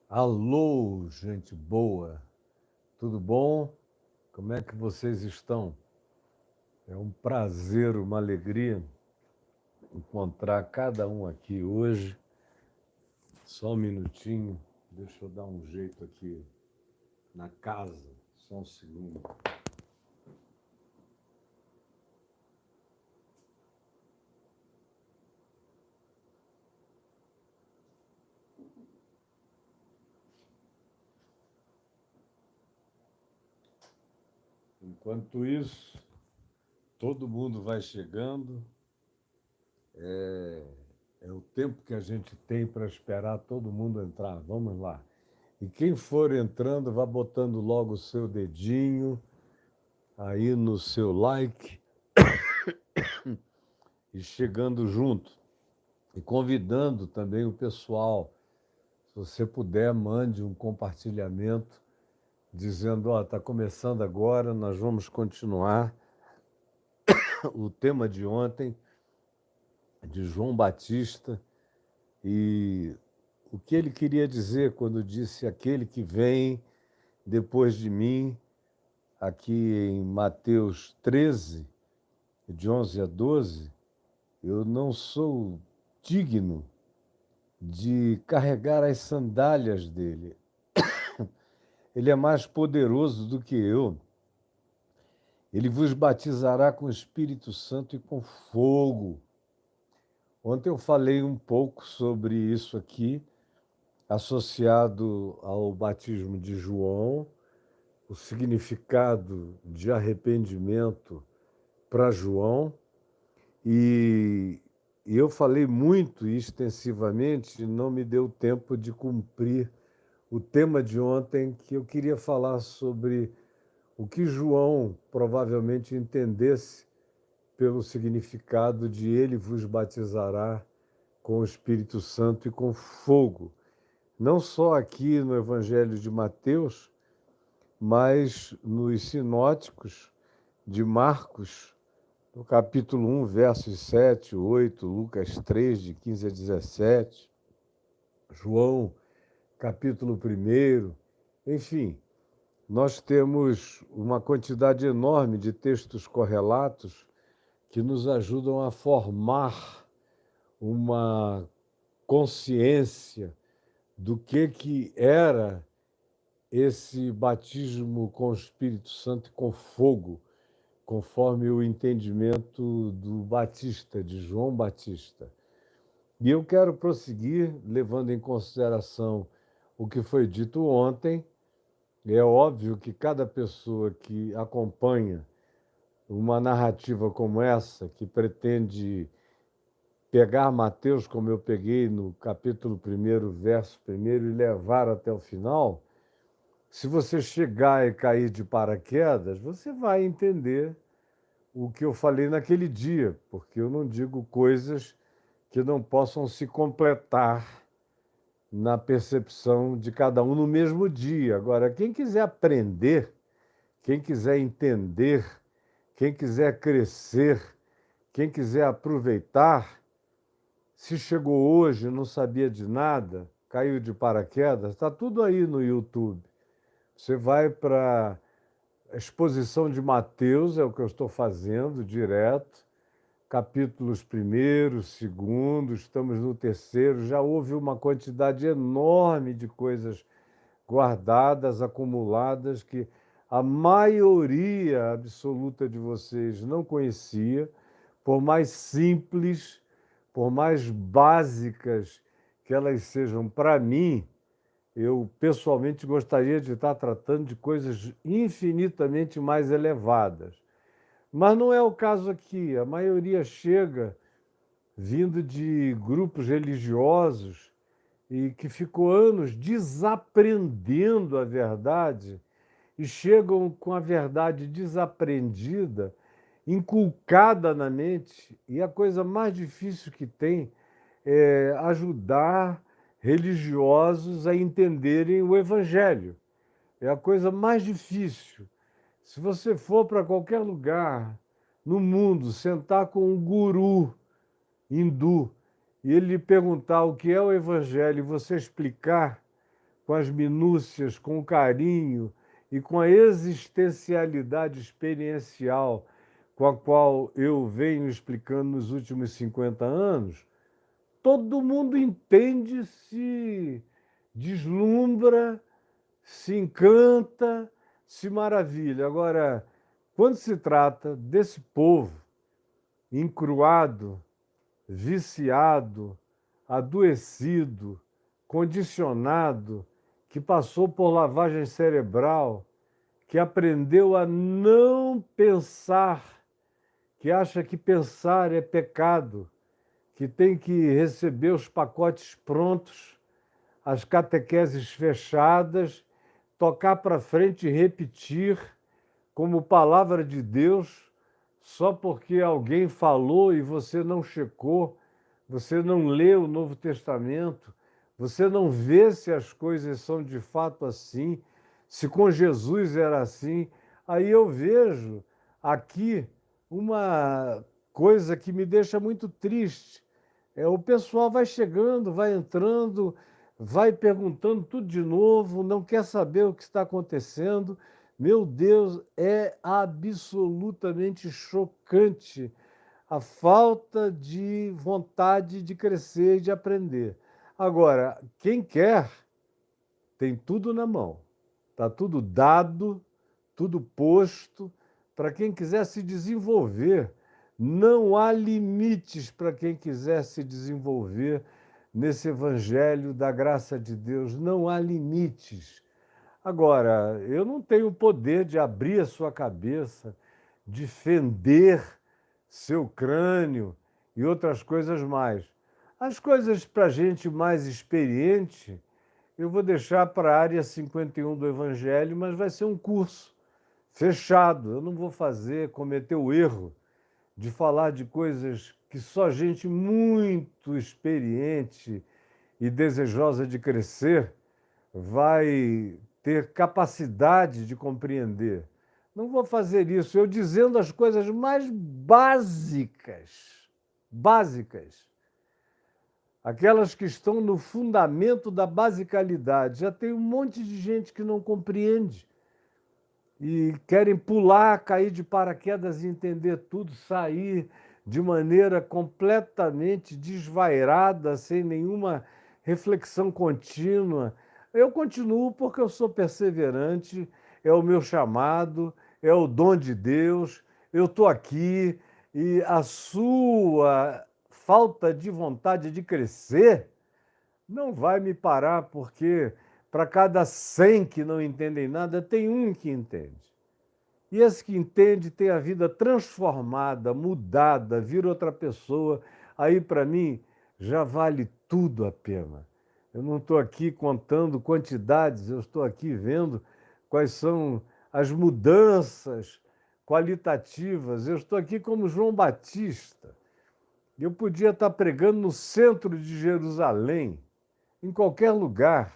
Alô, gente boa, tudo bom? Como é que vocês estão? É um prazer, uma alegria encontrar cada um aqui hoje. Só um minutinho, deixa eu dar um jeito aqui na casa, só um segundo. Enquanto isso, todo mundo vai chegando. É o tempo que a gente tem para esperar todo mundo entrar. Vamos lá. E quem for entrando, vá botando logo o seu dedinho aí no seu like e chegando junto. E convidando também o pessoal. Se você puder, mande um compartilhamento dizendo, ó, está começando agora, nós vamos continuar o tema de ontem, de João Batista, e o que ele queria dizer quando disse aquele que vem depois de mim, aqui em Mateus 13, de 11 a 12, eu não sou digno de carregar as sandálias dele. Ele é mais poderoso do que eu. Ele vos batizará com o Espírito Santo e com fogo. Ontem eu falei um pouco sobre isso aqui, associado ao batismo de João, o significado de arrependimento para João, e eu falei muito e extensivamente, não me deu tempo de cumprir o tema de ontem, que eu queria falar sobre o que João provavelmente entendesse pelo significado de ele vos batizará com o Espírito Santo e com fogo. Não só aqui no Evangelho de Mateus, mas nos sinóticos de Marcos, no capítulo 1, versos 7, 8, Lucas 3, de 15 a 17, João, capítulo 1, enfim, nós temos uma quantidade enorme de textos correlatos que nos ajudam a formar uma consciência do que era esse batismo com o Espírito Santo e com fogo, conforme o entendimento do Batista, de João Batista. E eu quero prosseguir, levando em consideração o que foi dito ontem. É óbvio que cada pessoa que acompanha uma narrativa como essa, que pretende pegar Mateus, como eu peguei no capítulo 1, verso 1, e levar até o final, se você chegar e cair de paraquedas, você vai entender o que eu falei naquele dia, porque eu não digo coisas que não possam se completar na percepção de cada um no mesmo dia. Agora, quem quiser aprender, quem quiser entender, quem quiser crescer, quem quiser aproveitar, se chegou hoje, não sabia de nada, caiu de paraquedas, está tudo aí no YouTube. Você vai para a exposição de Mateus, é o que eu estou fazendo direto, capítulos 1º, 2º, estamos no 3º, já houve uma quantidade enorme de coisas guardadas, acumuladas, que a maioria absoluta de vocês não conhecia, por mais simples, por mais básicas que elas sejam para mim. Eu, pessoalmente, gostaria de estar tratando de coisas infinitamente mais elevadas. Mas não é o caso aqui. A maioria chega vindo de grupos religiosos e que ficou anos desaprendendo a verdade e chegam com a verdade desaprendida, inculcada na mente. E a coisa mais difícil que tem ajudar religiosos a entenderem o Evangelho. É a coisa mais difícil. Se você for para qualquer lugar no mundo, sentar com um guru hindu e ele lhe perguntar o que é o Evangelho e você explicar com as minúcias, com o carinho e com a existencialidade experiencial com a qual eu venho explicando nos últimos 50 anos, todo mundo entende, se deslumbra, se encanta, se maravilha. Agora, quando se trata desse povo encruado, viciado, adoecido, condicionado, que passou por lavagem cerebral, que aprendeu a não pensar, que acha que pensar é pecado, que tem que receber os pacotes prontos, as catequeses fechadas, tocar para frente e repetir como palavra de Deus, só porque alguém falou e você não checou, você não leu o Novo Testamento, você não vê se as coisas são de fato assim, se com Jesus era assim. Aí eu vejo aqui uma coisa que me deixa muito triste. O pessoal vai chegando, vai entrando, vai perguntando tudo de novo, não quer saber o que está acontecendo. Meu Deus, é absolutamente chocante a falta de vontade de crescer e de aprender. Agora, quem quer, tem tudo na mão. Está tudo dado, tudo posto. Para quem quiser se desenvolver, não há limites para quem quiser se desenvolver nesse evangelho da graça de Deus. Não há limites. Agora, eu não tenho o poder de abrir a sua cabeça, de fender seu crânio e outras coisas mais. As coisas para gente mais experiente, eu vou deixar para a área 51 do Evangelho, mas vai ser um curso fechado. Eu não vou cometer o erro de falar de coisas que só gente muito experiente e desejosa de crescer vai ter capacidade de compreender. Não vou fazer isso, eu dizendo as coisas mais básicas, aquelas que estão no fundamento da basicalidade. Já tem um monte de gente que não compreende e querem pular, cair de paraquedas e entender tudo, sair de maneira completamente desvairada, sem nenhuma reflexão contínua. Eu continuo porque eu sou perseverante, é o meu chamado, é o dom de Deus, eu estou aqui e a sua falta de vontade de crescer não vai me parar, porque para cada 100 que não entendem nada, tem um que entende. E esse que entende tem a vida transformada, mudada, vira outra pessoa. Aí, para mim, já vale tudo a pena. Eu não estou aqui contando quantidades, eu estou aqui vendo quais são as mudanças qualitativas. Eu estou aqui como João Batista. Eu podia estar pregando no centro de Jerusalém, em qualquer lugar,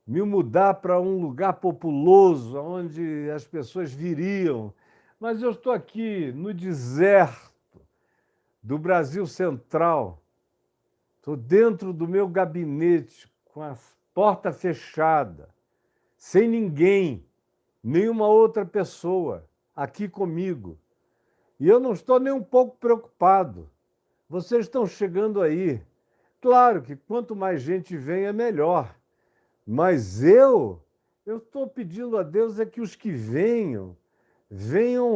me mudar para um lugar populoso, onde as pessoas viriam. Mas eu estou aqui no deserto do Brasil Central, estou dentro do meu gabinete, com a porta fechada, sem ninguém, nenhuma outra pessoa aqui comigo. E eu não estou nem um pouco preocupado. Vocês estão chegando aí. Claro que quanto mais gente vem, é melhor. Mas eu estou pedindo a Deus é que os que venham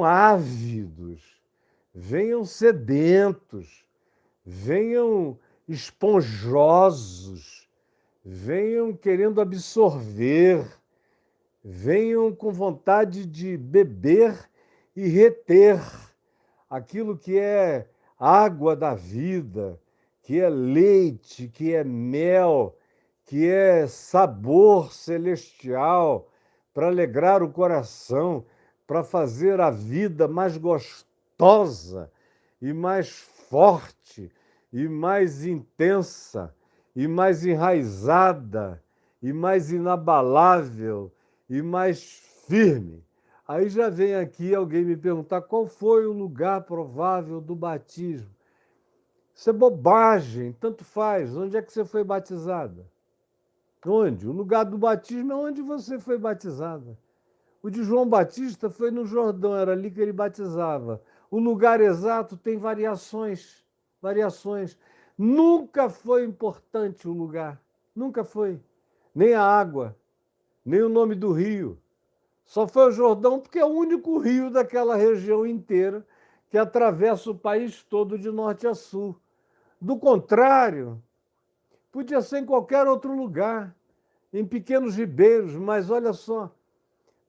ávidos, venham sedentos, venham esponjosos, venham querendo absorver, venham com vontade de beber e reter aquilo que é água da vida, que é leite, que é mel, que é sabor celestial, para alegrar o coração, para fazer a vida mais gostosa e mais forte e mais intensa, e mais enraizada, e mais inabalável, e mais firme. Aí já vem aqui alguém me perguntar qual foi o lugar provável do batismo. Isso é bobagem, tanto faz. Onde é que você foi batizada? Onde? O lugar do batismo é onde você foi batizada. O de João Batista foi no Jordão, era ali que ele batizava. O lugar exato tem variações, variações. Nunca foi importante o lugar, nunca foi. Nem a água, nem o nome do rio. Só foi o Jordão porque é o único rio daquela região inteira que atravessa o país todo de norte a sul. Do contrário, podia ser em qualquer outro lugar, em pequenos ribeiros, mas olha só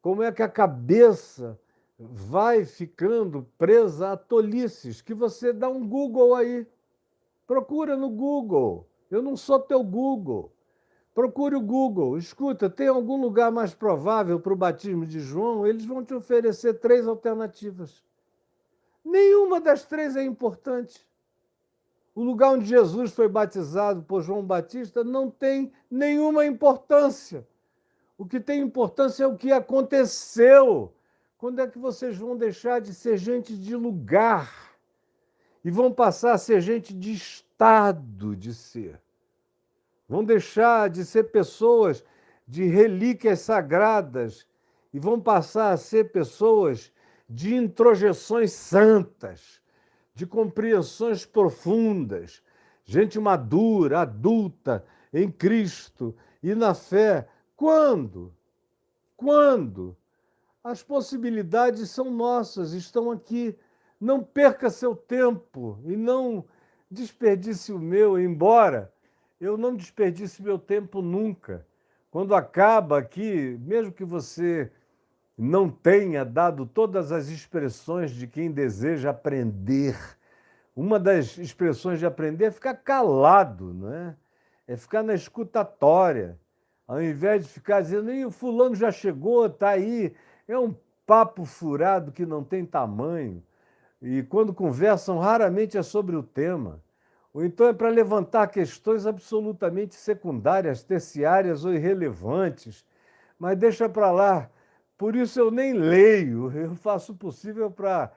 como é que a cabeça vai ficando presa a tolices, que você dá um Google aí. Procura no Google. Eu não sou teu Google. Procure o Google. Escuta, tem algum lugar mais provável para o batismo de João? Eles vão te oferecer 3 alternativas. Nenhuma das 3 é importante. O lugar onde Jesus foi batizado por João Batista não tem nenhuma importância. O que tem importância é o que aconteceu. Quando é que vocês vão deixar de ser gente de lugar e vão passar a ser gente de estado de ser? Vão deixar de ser pessoas de relíquias sagradas e vão passar a ser pessoas de introjeções santas, de compreensões profundas, gente madura, adulta em Cristo e na fé. Quando? Quando? As possibilidades são nossas, estão aqui. Não perca seu tempo e não desperdice o meu, embora eu não desperdice meu tempo nunca. Quando acaba aqui, mesmo que você não tenha dado todas as expressões de quem deseja aprender, uma das expressões de aprender é ficar calado, não é? É ficar na escutatória. Ao invés de ficar dizendo, o fulano já chegou, está aí. É um papo furado que não tem tamanho. E quando conversam, raramente é sobre o tema. Ou então é para levantar questões absolutamente secundárias, terciárias ou irrelevantes. Mas deixa para lá. Por isso eu nem leio. Eu faço o possível para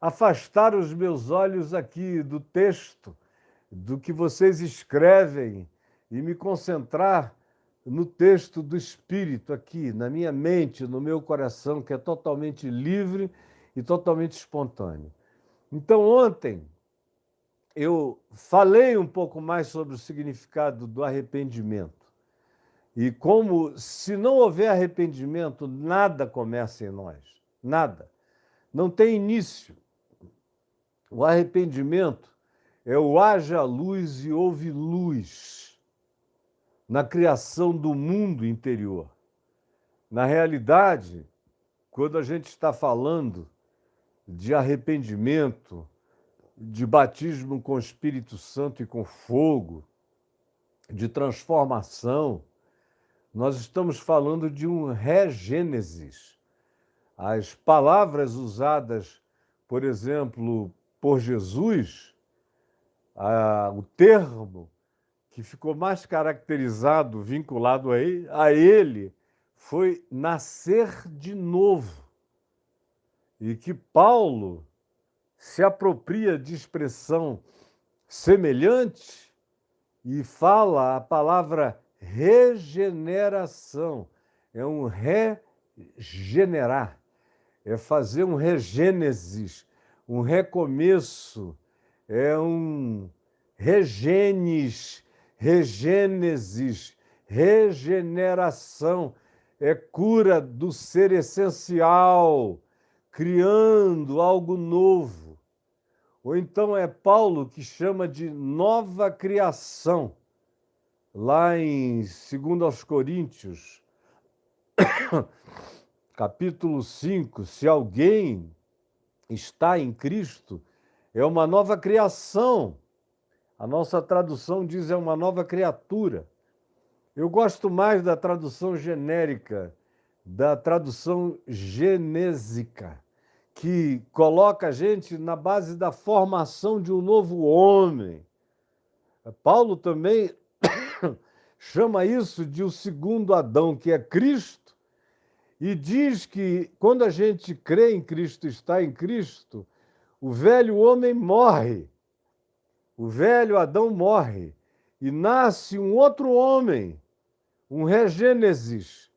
afastar os meus olhos aqui do texto, do que vocês escrevem, e me concentrar no texto do Espírito aqui, na minha mente, no meu coração, que é totalmente livre e totalmente espontâneo. Então, ontem, eu falei um pouco mais sobre o significado do arrependimento. E como, se não houver arrependimento, nada começa em nós. Nada. Não tem início. O arrependimento é o haja luz e houve luz na criação do mundo interior. Na realidade, quando a gente está falando de arrependimento, de batismo com o Espírito Santo e com fogo, de transformação, nós estamos falando de um regênesis. As palavras usadas, por exemplo, por Jesus, o termo que ficou mais caracterizado, vinculado a ele, foi nascer de novo. E que Paulo se apropria de expressão semelhante e fala a palavra regeneração. É um regenerar, é fazer um regênesis, um recomeço, é um regênesis, regeneração, é cura do ser essencial, criando algo novo. Ou então é Paulo que chama de nova criação. Lá em 2 Coríntios, capítulo 5, se alguém está em Cristo, é uma nova criação. A nossa tradução diz é uma nova criatura. Eu gosto mais da tradução genérica, da tradução genésica, que coloca a gente na base da formação de um novo homem. Paulo também chama isso de o segundo Adão, que é Cristo, e diz que quando a gente crê em Cristo, está em Cristo, o velho homem morre, o velho Adão morre, e nasce um outro homem, um regênesis,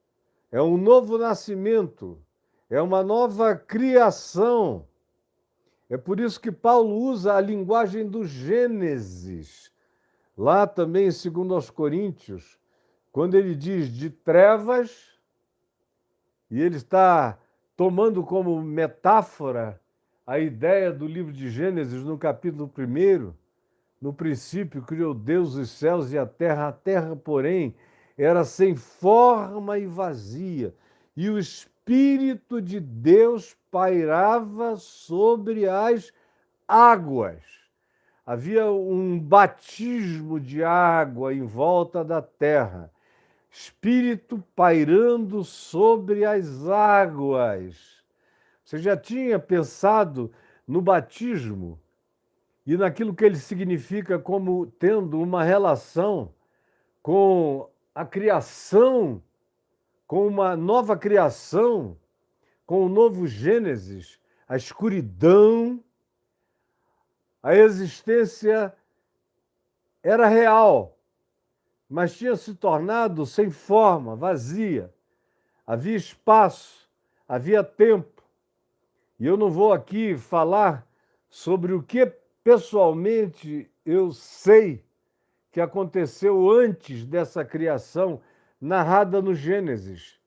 é um novo nascimento, é uma nova criação. É por isso que Paulo usa a linguagem do Gênesis. Lá também, segundo aos Coríntios, quando ele diz de trevas, e ele está tomando como metáfora a ideia do livro de Gênesis, no capítulo 1, no princípio criou Deus os céus e a terra, porém, era sem forma e vazia, e o Espírito de Deus pairava sobre as águas. Havia um batismo de água em volta da terra, Espírito pairando sobre as águas. Você já tinha pensado no batismo e naquilo que ele significa como tendo uma relação com a criação, com uma nova criação, com o novo Gênesis, a escuridão, a existência era real, mas tinha se tornado sem forma, vazia. Havia espaço, havia tempo. E eu não vou aqui falar sobre o que pessoalmente eu sei que aconteceu antes dessa criação narrada no Gênesis.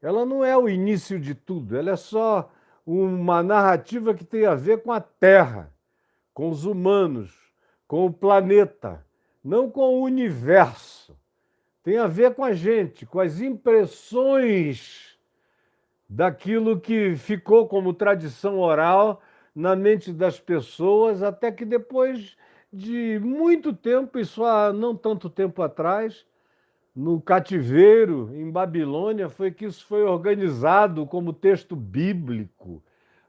Ela não é o início de tudo, ela é só uma narrativa que tem a ver com a Terra, com os humanos, com o planeta, não com o universo. Tem a ver com a gente, com as impressões daquilo que ficou como tradição oral na mente das pessoas, até que depois de muito tempo, isso há não tanto tempo atrás, no cativeiro, em Babilônia, foi que isso foi organizado como texto bíblico.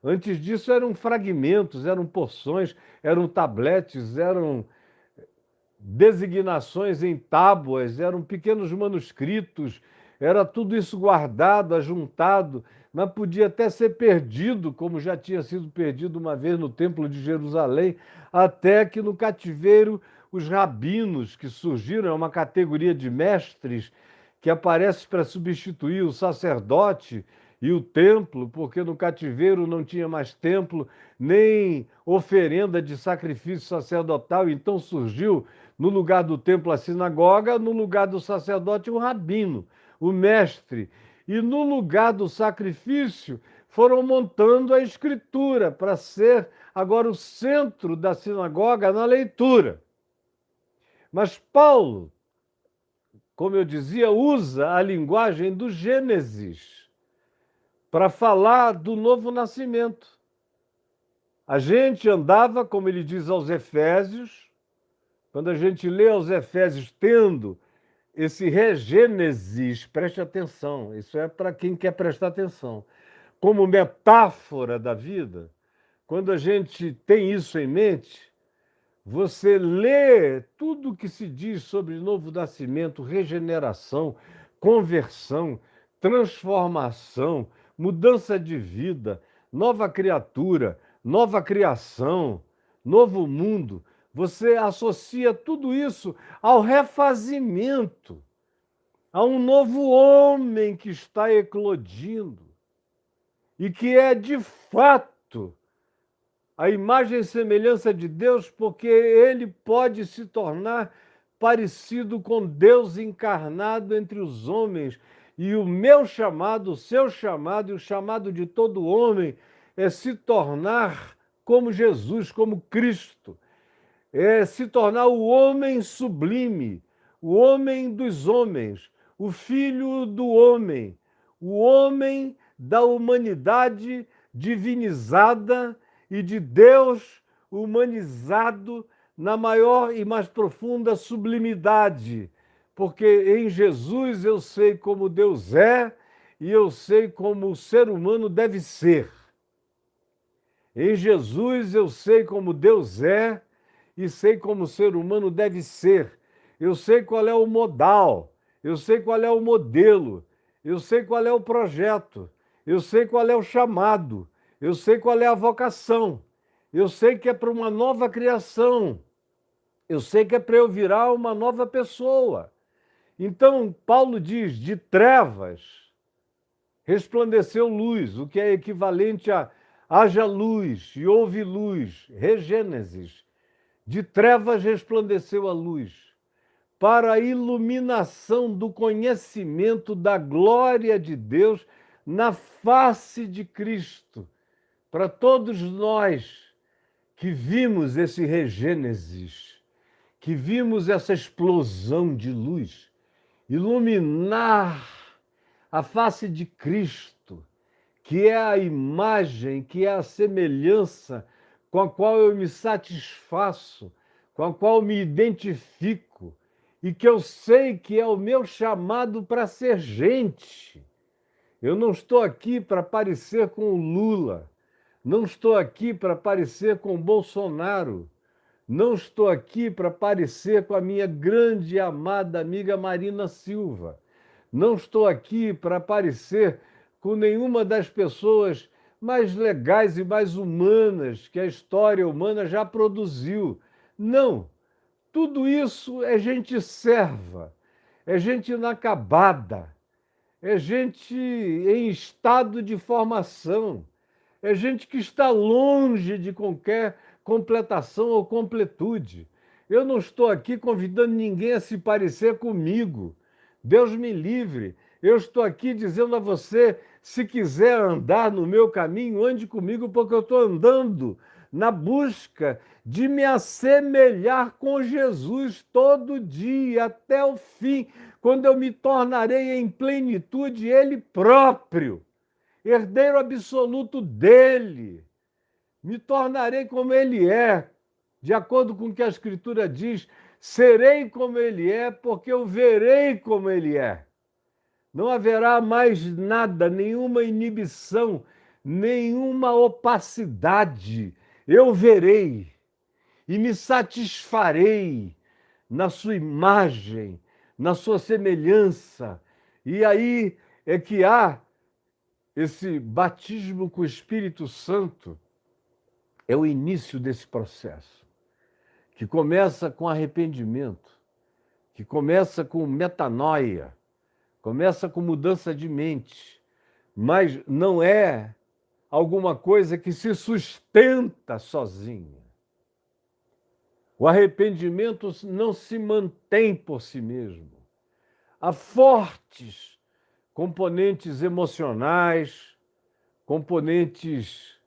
Antes disso eram fragmentos, eram porções, eram tabletes, eram designações em tábuas, eram pequenos manuscritos, era tudo isso guardado, ajuntado, mas podia até ser perdido, como já tinha sido perdido uma vez no Templo de Jerusalém, até que no cativeiro os rabinos que surgiram, é uma categoria de mestres que aparece para substituir o sacerdote e o templo, porque no cativeiro não tinha mais templo, nem oferenda de sacrifício sacerdotal, então surgiu no lugar do templo a sinagoga, no lugar do sacerdote o rabino, o mestre, e no lugar do sacrifício foram montando a escritura para ser agora o centro da sinagoga na leitura. Mas Paulo, como eu dizia, usa a linguagem do Gênesis para falar do novo nascimento. A gente andava, como ele diz aos Efésios, quando a gente lê aos Efésios tendo esse regênesis, preste atenção, isso é para quem quer prestar atenção, como metáfora da vida, quando a gente tem isso em mente, você lê tudo o que se diz sobre novo nascimento, regeneração, conversão, transformação, mudança de vida, nova criatura, nova criação, novo mundo. Você associa tudo isso ao refazimento, a um novo homem que está eclodindo e que é, de fato, a imagem e semelhança de Deus, porque ele pode se tornar parecido com Deus encarnado entre os homens. E o meu chamado, o seu chamado e o chamado de todo homem é se tornar como Jesus, como Cristo. É se tornar o homem sublime, o homem dos homens, o filho do homem, o homem da humanidade divinizada e de Deus humanizado na maior e mais profunda sublimidade, porque em Jesus eu sei como Deus é e eu sei como o ser humano deve ser. Em Jesus eu sei como Deus é e sei como o ser humano deve ser. Eu sei qual é o modal, eu sei qual é o modelo, eu sei qual é o projeto, eu sei qual é o chamado, eu sei qual é a vocação, eu sei que é para uma nova criação, eu sei que é para eu virar uma nova pessoa. Então, Paulo diz: de trevas resplandeceu luz, o que é equivalente a haja luz e houve luz, regênesis. De trevas resplandeceu a luz, para a iluminação do conhecimento da glória de Deus na face de Cristo. Para todos nós que vimos esse regênesis, que vimos essa explosão de luz, iluminar a face de Cristo, que é a imagem, que é a semelhança com a qual eu me satisfaço, com a qual me identifico, e que eu sei que é o meu chamado para ser gente. Eu não estou aqui para parecer com o Lula, não estou aqui para parecer com o Bolsonaro, não estou aqui para parecer com a minha grande e amada amiga Marina Silva. Não estou aqui para parecer com nenhuma das pessoas mais legais e mais humanas que a história humana já produziu. Não. Tudo isso é gente serva, é gente inacabada, é gente em estado de formação, é gente que está longe de qualquer completação ou completude. Eu não estou aqui convidando ninguém a se parecer comigo. Deus me livre. Eu estou aqui dizendo a você, se quiser andar no meu caminho, ande comigo, porque eu estou andando na busca de me assemelhar com Jesus todo dia, até o fim, quando eu me tornarei em plenitude Ele próprio, herdeiro absoluto dele. Me tornarei como ele é, de acordo com o que a Escritura diz, serei como ele é, porque eu verei como ele é. Não haverá mais nada, nenhuma inibição, nenhuma opacidade. Eu verei e me satisfarei na sua imagem, na sua semelhança. E aí é que há esse batismo com o Espírito Santo, é o início desse processo, que começa com arrependimento, que começa com metanoia, começa com mudança de mente, mas não é alguma coisa que se sustenta sozinha. O arrependimento não se mantém por si mesmo. Há fortes componentes emocionais, componentes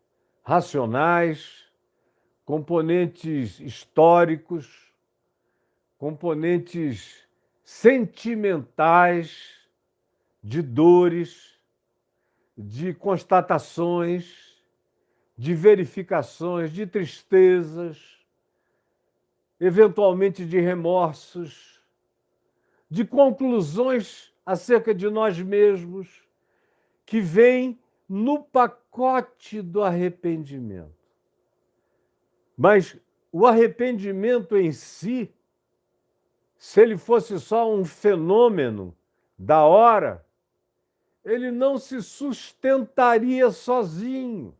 racionais, componentes históricos, componentes sentimentais, de dores, de constatações, de verificações, de tristezas, eventualmente de remorsos, de conclusões acerca de nós mesmos, que vêm no pacote do arrependimento. Mas o arrependimento em si, se ele fosse só um fenômeno da hora, ele não se sustentaria sozinho.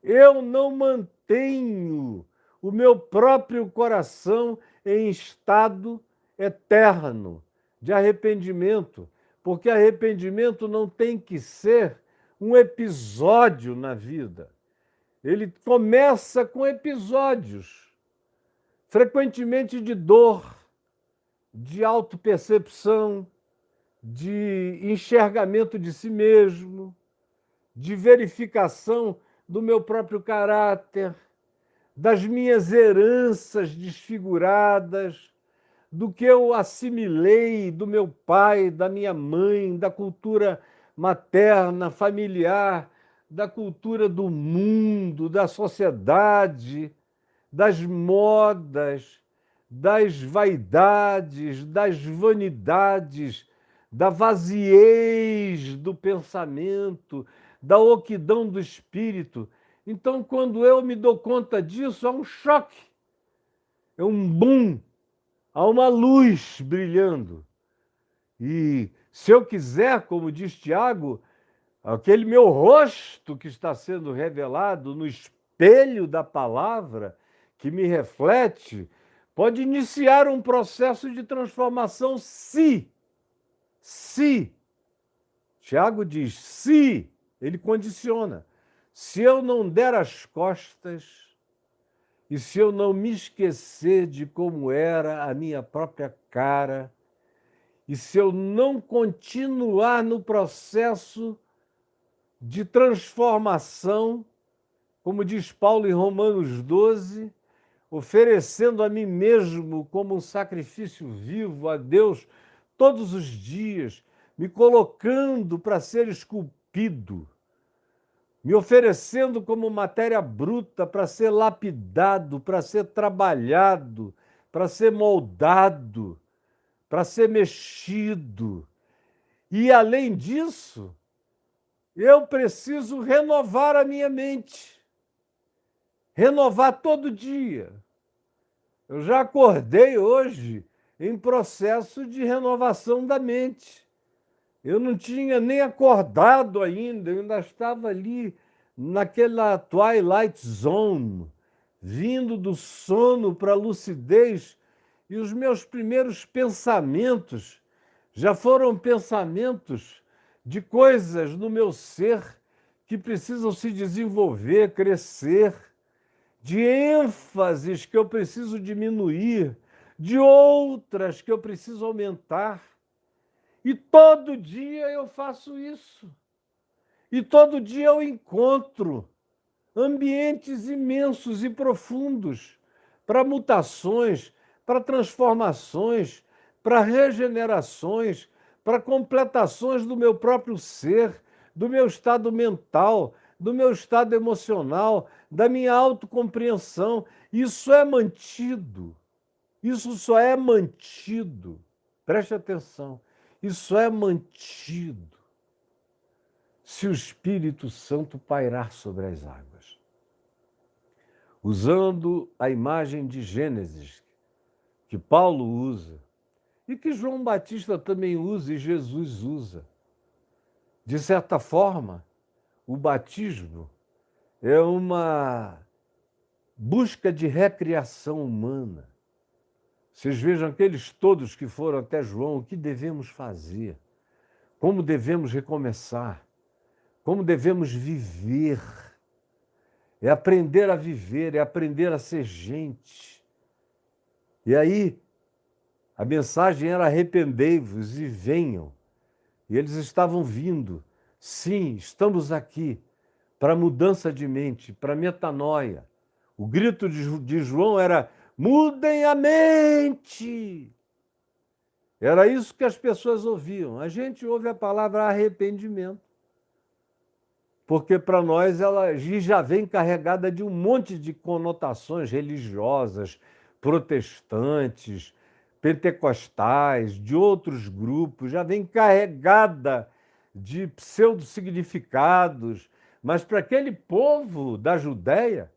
Eu não mantenho o meu próprio coração em estado eterno de arrependimento, porque arrependimento não tem que ser um episódio na vida. Ele começa com episódios, frequentemente de dor, de autopercepção, de enxergamento de si mesmo, de verificação do meu próprio caráter, das minhas heranças desfiguradas, do que eu assimilei do meu pai, da minha mãe, da cultura materna, familiar, da cultura do mundo, da sociedade, das modas, das vaidades, das vanidades, da vaziez do pensamento, da oquidão do espírito. Então, quando eu me dou conta disso, há um choque. é um boom, há uma luz brilhando. E se eu quiser, como diz Tiago, aquele meu rosto que está sendo revelado no espelho da palavra, que me reflete, pode iniciar um processo de transformação se, Tiago diz, se, ele condiciona, se eu não der as costas e se eu não me esquecer de como era a minha própria cara, e se eu não continuar no processo de transformação, como diz Paulo em Romanos 12, oferecendo a mim mesmo como um sacrifício vivo a Deus todos os dias, me colocando para ser esculpido, me oferecendo como matéria bruta para ser lapidado, para ser trabalhado, para ser moldado, para ser mexido. E, além disso, eu preciso renovar a minha mente, renovar todo dia. Eu já acordei hoje em processo de renovação da mente. Eu não tinha nem acordado ainda, eu ainda estava ali naquela twilight zone, vindo do sono para a lucidez, e os meus primeiros pensamentos já foram pensamentos de coisas no meu ser que precisam se desenvolver, crescer, de ênfases que eu preciso diminuir, de outras que eu preciso aumentar. E todo dia eu faço isso. E todo dia eu encontro ambientes imensos e profundos para mutações, para transformações, para regenerações, para completações do meu próprio ser, do meu estado mental, do meu estado emocional, da minha autocompreensão. Isso é mantido. Isso só é mantido. Preste atenção. Isso é mantido se o Espírito Santo pairar sobre as águas. Usando a imagem de Gênesis, que Paulo usa, e que João Batista também usa e Jesus usa. De certa forma, o batismo é uma busca de recriação humana. Vocês vejam aqueles todos que foram até João, o que devemos fazer, como devemos recomeçar, como devemos viver. É aprender a viver, é aprender a ser gente. E aí, a mensagem era: arrependei-vos e venham. E eles estavam vindo. Sim, estamos aqui para mudança de mente, para metanoia. O grito de João era: mudem a mente! Era isso que as pessoas ouviam. A gente ouve a palavra arrependimento, porque para nós ela já vem carregada de um monte de conotações religiosas, protestantes, pentecostais, de outros grupos, já vem carregada de pseudo-significados. Mas para aquele povo da Judéia,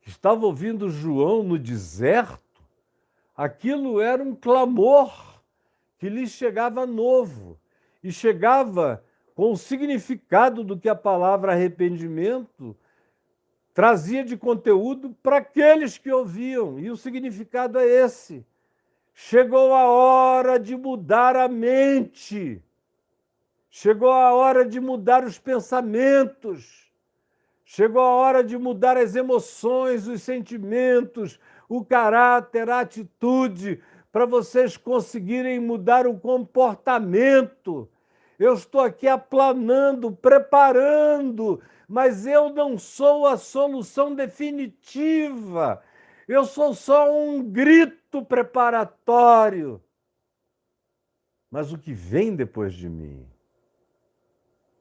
que estava ouvindo João no deserto, aquilo era um clamor que lhes chegava novo, e chegava com o significado do que a palavra arrependimento trazia de conteúdo para aqueles que ouviam. E o significado é esse: chegou a hora de mudar a mente, chegou a hora de mudar os pensamentos, chegou a hora de mudar as emoções, os sentimentos, o caráter, a atitude, para vocês conseguirem mudar o comportamento. Eu estou aqui aplanando, preparando, mas eu não sou a solução definitiva. Eu sou só um grito preparatório. Mas o que vem depois de mim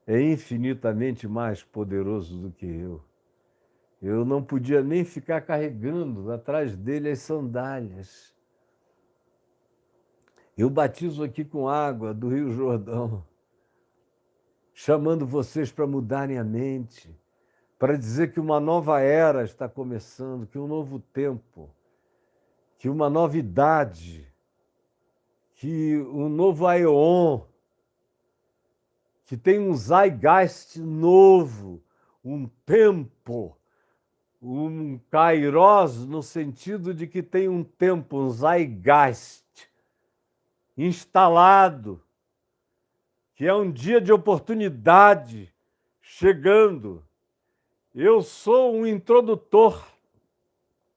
é infinitamente mais poderoso do que eu. Eu não podia nem ficar carregando atrás dele as sandálias. Eu batizo aqui com água do Rio Jordão, chamando vocês para mudarem a mente, para dizer que uma nova era está começando, que um novo tempo, que uma novidade, que um novo aeon, que tem um zeitgeist novo, um tempo, um kairos, no sentido de que tem um tempo, um zeitgeist instalado, que é um dia de oportunidade chegando. Eu sou um introdutor,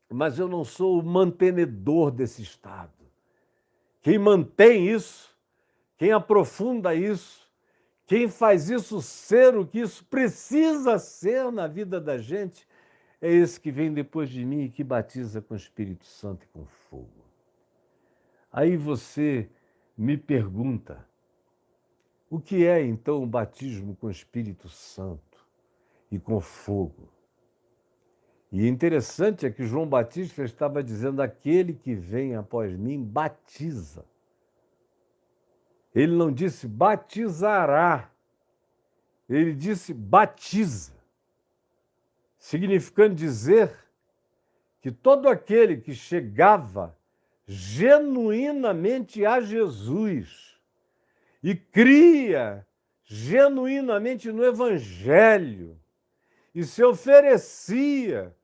mas eu não sou o mantenedor desse estado. Quem mantém isso, quem aprofunda isso, quem faz isso ser o que isso precisa ser na vida da gente, é esse que vem depois de mim e que batiza com o Espírito Santo e com fogo. Aí você me pergunta, o que é então o batismo com o Espírito Santo e com fogo? E interessante é que João Batista estava dizendo, aquele que vem após mim batiza. Ele não disse batizará, ele disse batiza, significando dizer que todo aquele que chegava genuinamente a Jesus e cria genuinamente no Evangelho e se oferecia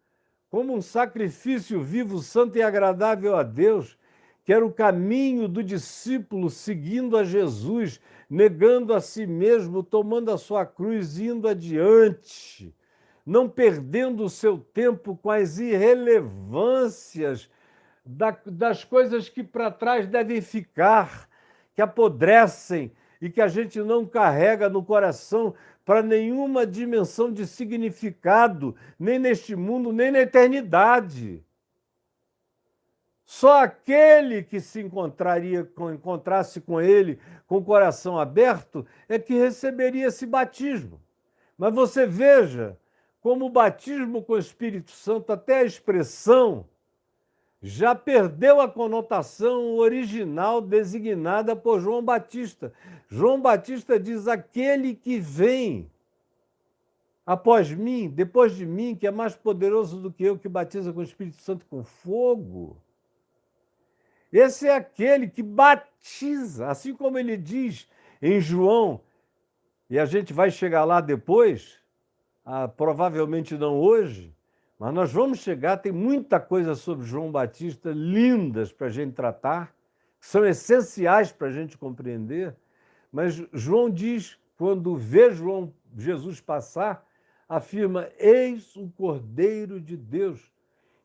como um sacrifício vivo, santo e agradável a Deus, que era o caminho do discípulo seguindo a Jesus, negando a si mesmo, tomando a sua cruz, indo adiante, não perdendo o seu tempo com as irrelevâncias das coisas que para trás devem ficar, que apodrecem e que a gente não carrega no coração para nenhuma dimensão de significado, nem neste mundo, nem na eternidade. Só aquele que se encontrasse com ele com o coração aberto é que receberia esse batismo. Mas você veja como o batismo com o Espírito Santo, até a expressão, já perdeu a conotação original designada por João Batista. João Batista diz, aquele que vem após mim, depois de mim, que é mais poderoso do que eu, que batiza com o Espírito Santo com fogo. Esse é aquele que batiza, assim como ele diz em João, e a gente vai chegar lá depois, provavelmente não hoje, mas nós vamos chegar, tem muita coisa sobre João Batista, lindas para a gente tratar, que são essenciais para a gente compreender, mas João diz, quando vê Jesus passar, afirma, eis o Cordeiro de Deus.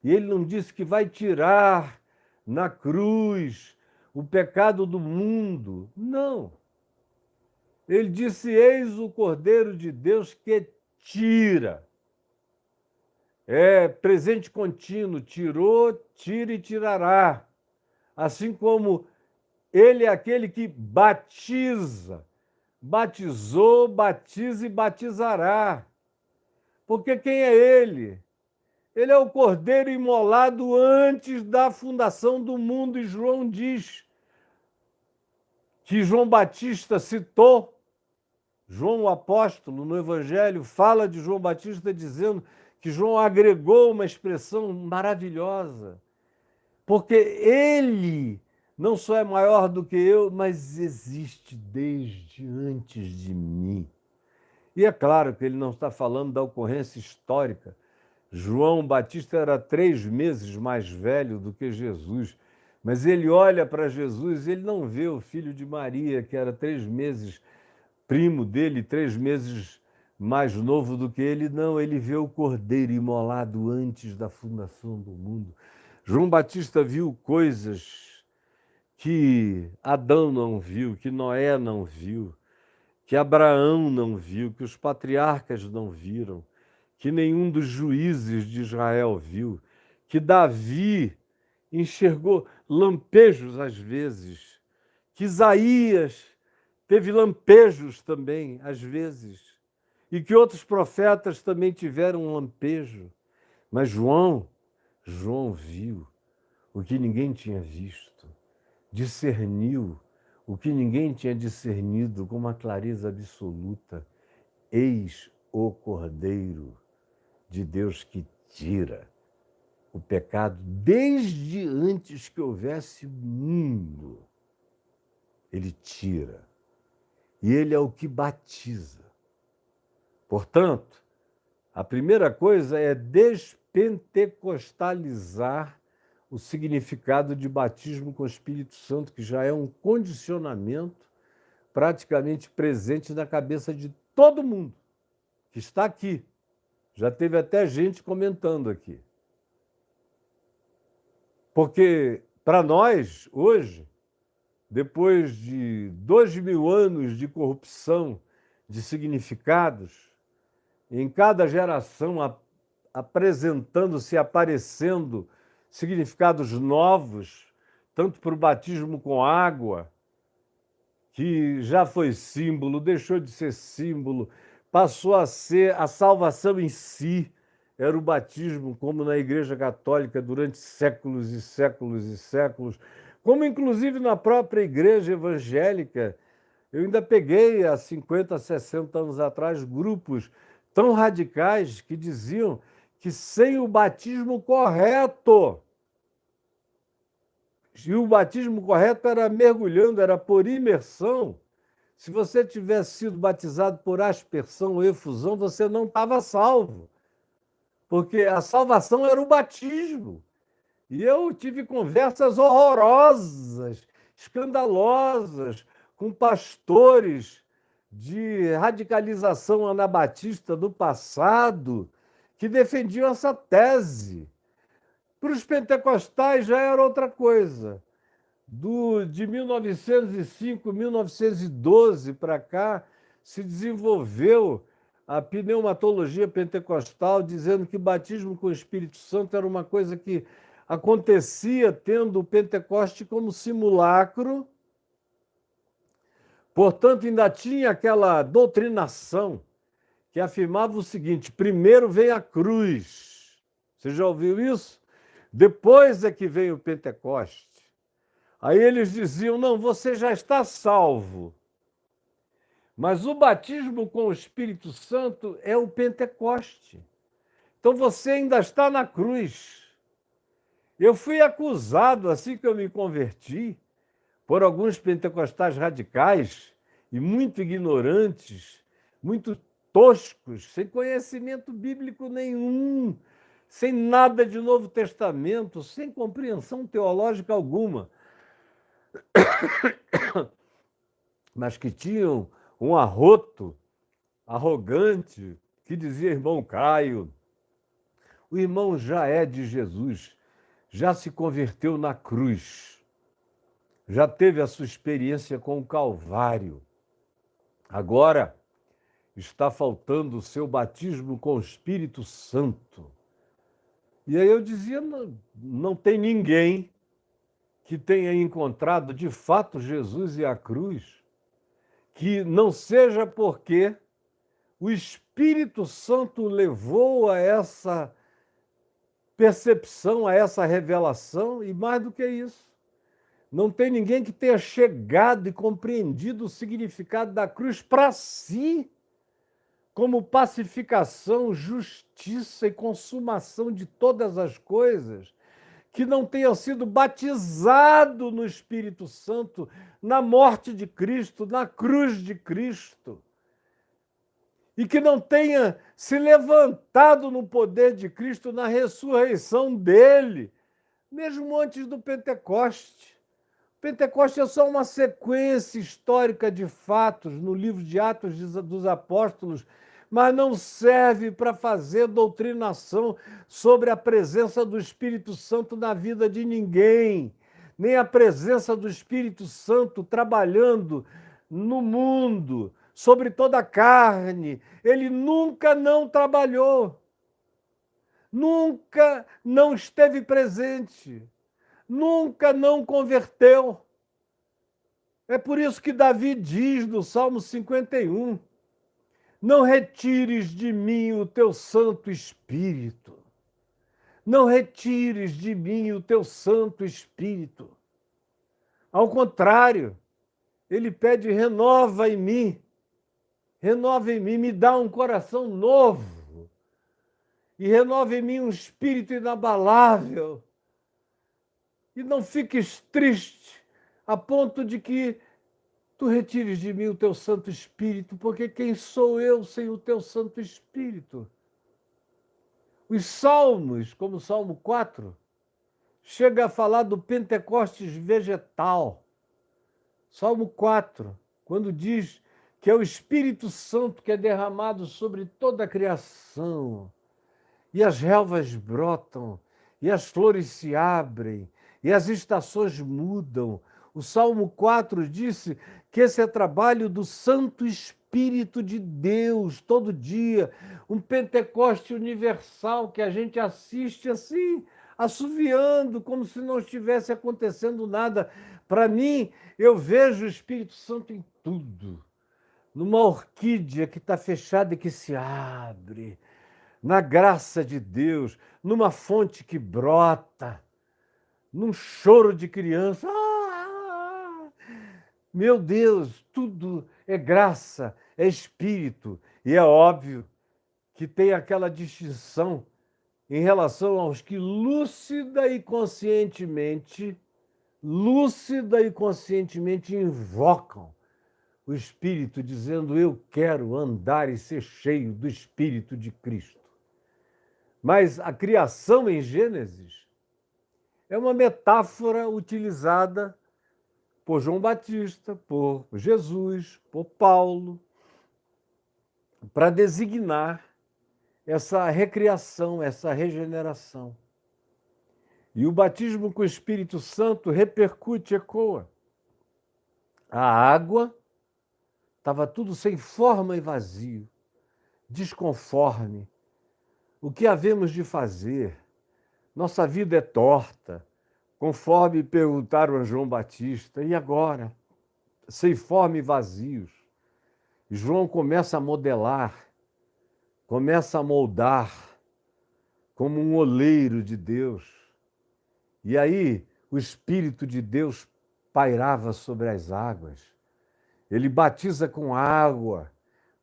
E ele não disse que vai tirar na cruz o pecado do mundo. Não. Ele disse, eis o Cordeiro de Deus que tira. É presente contínuo, tirou, tira e tirará. Assim como ele é aquele que batiza, batizou, batiza e batizará. Porque quem é ele? Ele é o Cordeiro imolado antes da fundação do mundo. E João diz que João Batista citou, João o apóstolo no Evangelho fala de João Batista dizendo que João agregou uma expressão maravilhosa, porque ele não só é maior do que eu, mas existe desde antes de mim. E é claro que ele não está falando da ocorrência histórica. João Batista era 3 meses mais velho do que Jesus, mas ele olha para Jesus e ele não vê o filho de Maria, que era 3 meses primo dele, 3 meses mais novo do que ele, não, ele vê o Cordeiro imolado antes da fundação do mundo. João Batista viu coisas que Adão não viu, que Noé não viu, que Abraão não viu, que os patriarcas não viram, que nenhum dos juízes de Israel viu, que Davi enxergou lampejos às vezes, que Isaías teve lampejos também às vezes, e que outros profetas também tiveram um lampejo. Mas João viu o que ninguém tinha visto, discerniu o que ninguém tinha discernido com uma clareza absoluta. Eis o Cordeiro de Deus que tira o pecado desde antes que houvesse mundo. Ele tira. E ele é o que batiza. Portanto, a primeira coisa é despentecostalizar o significado de batismo com o Espírito Santo, que já é um condicionamento praticamente presente na cabeça de todo mundo que está aqui. Já teve até gente comentando aqui. Porque, para nós, hoje, depois de 2000 anos de corrupção de significados, em cada geração apresentando-se, aparecendo significados novos, tanto para o batismo com água, que já foi símbolo, deixou de ser símbolo, passou a ser a salvação em si, era o batismo, como na Igreja Católica durante séculos e séculos e séculos, como inclusive na própria Igreja Evangélica. Eu ainda peguei, há 50, 60 anos atrás, grupos tão radicais que diziam que sem o batismo correto, e o batismo correto era mergulhando, era por imersão. Se você tivesse sido batizado por aspersão ou efusão, você não estava salvo, porque a salvação era o batismo. E eu tive conversas horrorosas, escandalosas, com pastores de radicalização anabatista do passado que defendiam essa tese. Para os pentecostais já era outra coisa. De 1905, 1912 para cá, se desenvolveu a pneumatologia pentecostal, dizendo que batismo com o Espírito Santo era uma coisa que acontecia tendo o Pentecoste como simulacro. Portanto, ainda tinha aquela doutrinação que afirmava o seguinte: primeiro vem a cruz. Você já ouviu isso? Depois é que vem o Pentecoste. Aí eles diziam, não, você já está salvo. Mas o batismo com o Espírito Santo é o Pentecoste. Então você ainda está na cruz. Eu fui acusado, assim que eu me converti, por alguns pentecostais radicais e muito ignorantes, muito toscos, sem conhecimento bíblico nenhum, sem nada de Novo Testamento, sem compreensão teológica alguma, mas que tinham um arroto arrogante que dizia, irmão Caio, o irmão já é de Jesus, já se converteu na cruz, já teve a sua experiência com o Calvário. Agora está faltando o seu batismo com o Espírito Santo. E aí eu dizia, não tem ninguém que tenha encontrado de fato Jesus e a cruz, que não seja porque o Espírito Santo levou a essa percepção, a essa revelação, e mais do que isso, não tem ninguém que tenha chegado e compreendido o significado da cruz para si, como pacificação, justiça e consumação de todas as coisas, que não tenha sido batizado no Espírito Santo, na morte de Cristo, na cruz de Cristo, e que não tenha se levantado no poder de Cristo na ressurreição dele, mesmo antes do Pentecoste. O Pentecoste é só uma sequência histórica de fatos no livro de Atos dos Apóstolos, mas não serve para fazer doutrinação sobre a presença do Espírito Santo na vida de ninguém, nem a presença do Espírito Santo trabalhando no mundo, sobre toda a carne. Ele nunca não trabalhou, nunca não esteve presente, nunca não converteu. É por isso que Davi diz no Salmo 51, não retires de mim o teu Santo Espírito. Não retires de mim o teu Santo Espírito. Ao contrário, ele pede, renova em mim, me dá um coração novo. e renova em mim um espírito inabalável. E não fiques triste a ponto de que tu retires de mim o teu Santo Espírito, porque quem sou eu sem o teu Santo Espírito? Os Salmos, como o Salmo 4, chega a falar do Pentecostes vegetal. Salmo 4, quando diz que é o Espírito Santo que é derramado sobre toda a criação, e as relvas brotam, e as flores se abrem, e as estações mudam. O Salmo 4 disse que esse é trabalho do Santo Espírito de Deus, todo dia, um Pentecoste universal que a gente assiste assim, assoviando, como se não estivesse acontecendo nada. Para mim, eu vejo o Espírito Santo em tudo, numa orquídea que está fechada e que se abre, na graça de Deus, numa fonte que brota, num choro de criança. Meu Deus, tudo é graça, é espírito. E é óbvio que tem aquela distinção em relação aos que lúcida e conscientemente invocam o Espírito, dizendo: eu quero andar e ser cheio do Espírito de Cristo. Mas a criação em Gênesis é uma metáfora utilizada por João Batista, por Jesus, por Paulo, para designar essa recriação, essa regeneração. E o batismo com o Espírito Santo repercute, ecoa. A água estava tudo sem forma e vazio, desconforme. O que havemos de fazer? Nossa vida é torta, conforme perguntaram a João Batista. E agora? Sem forma e vazios. João começa a modelar, começa a moldar como um oleiro de Deus. E aí o Espírito de Deus pairava sobre as águas. Ele batiza com água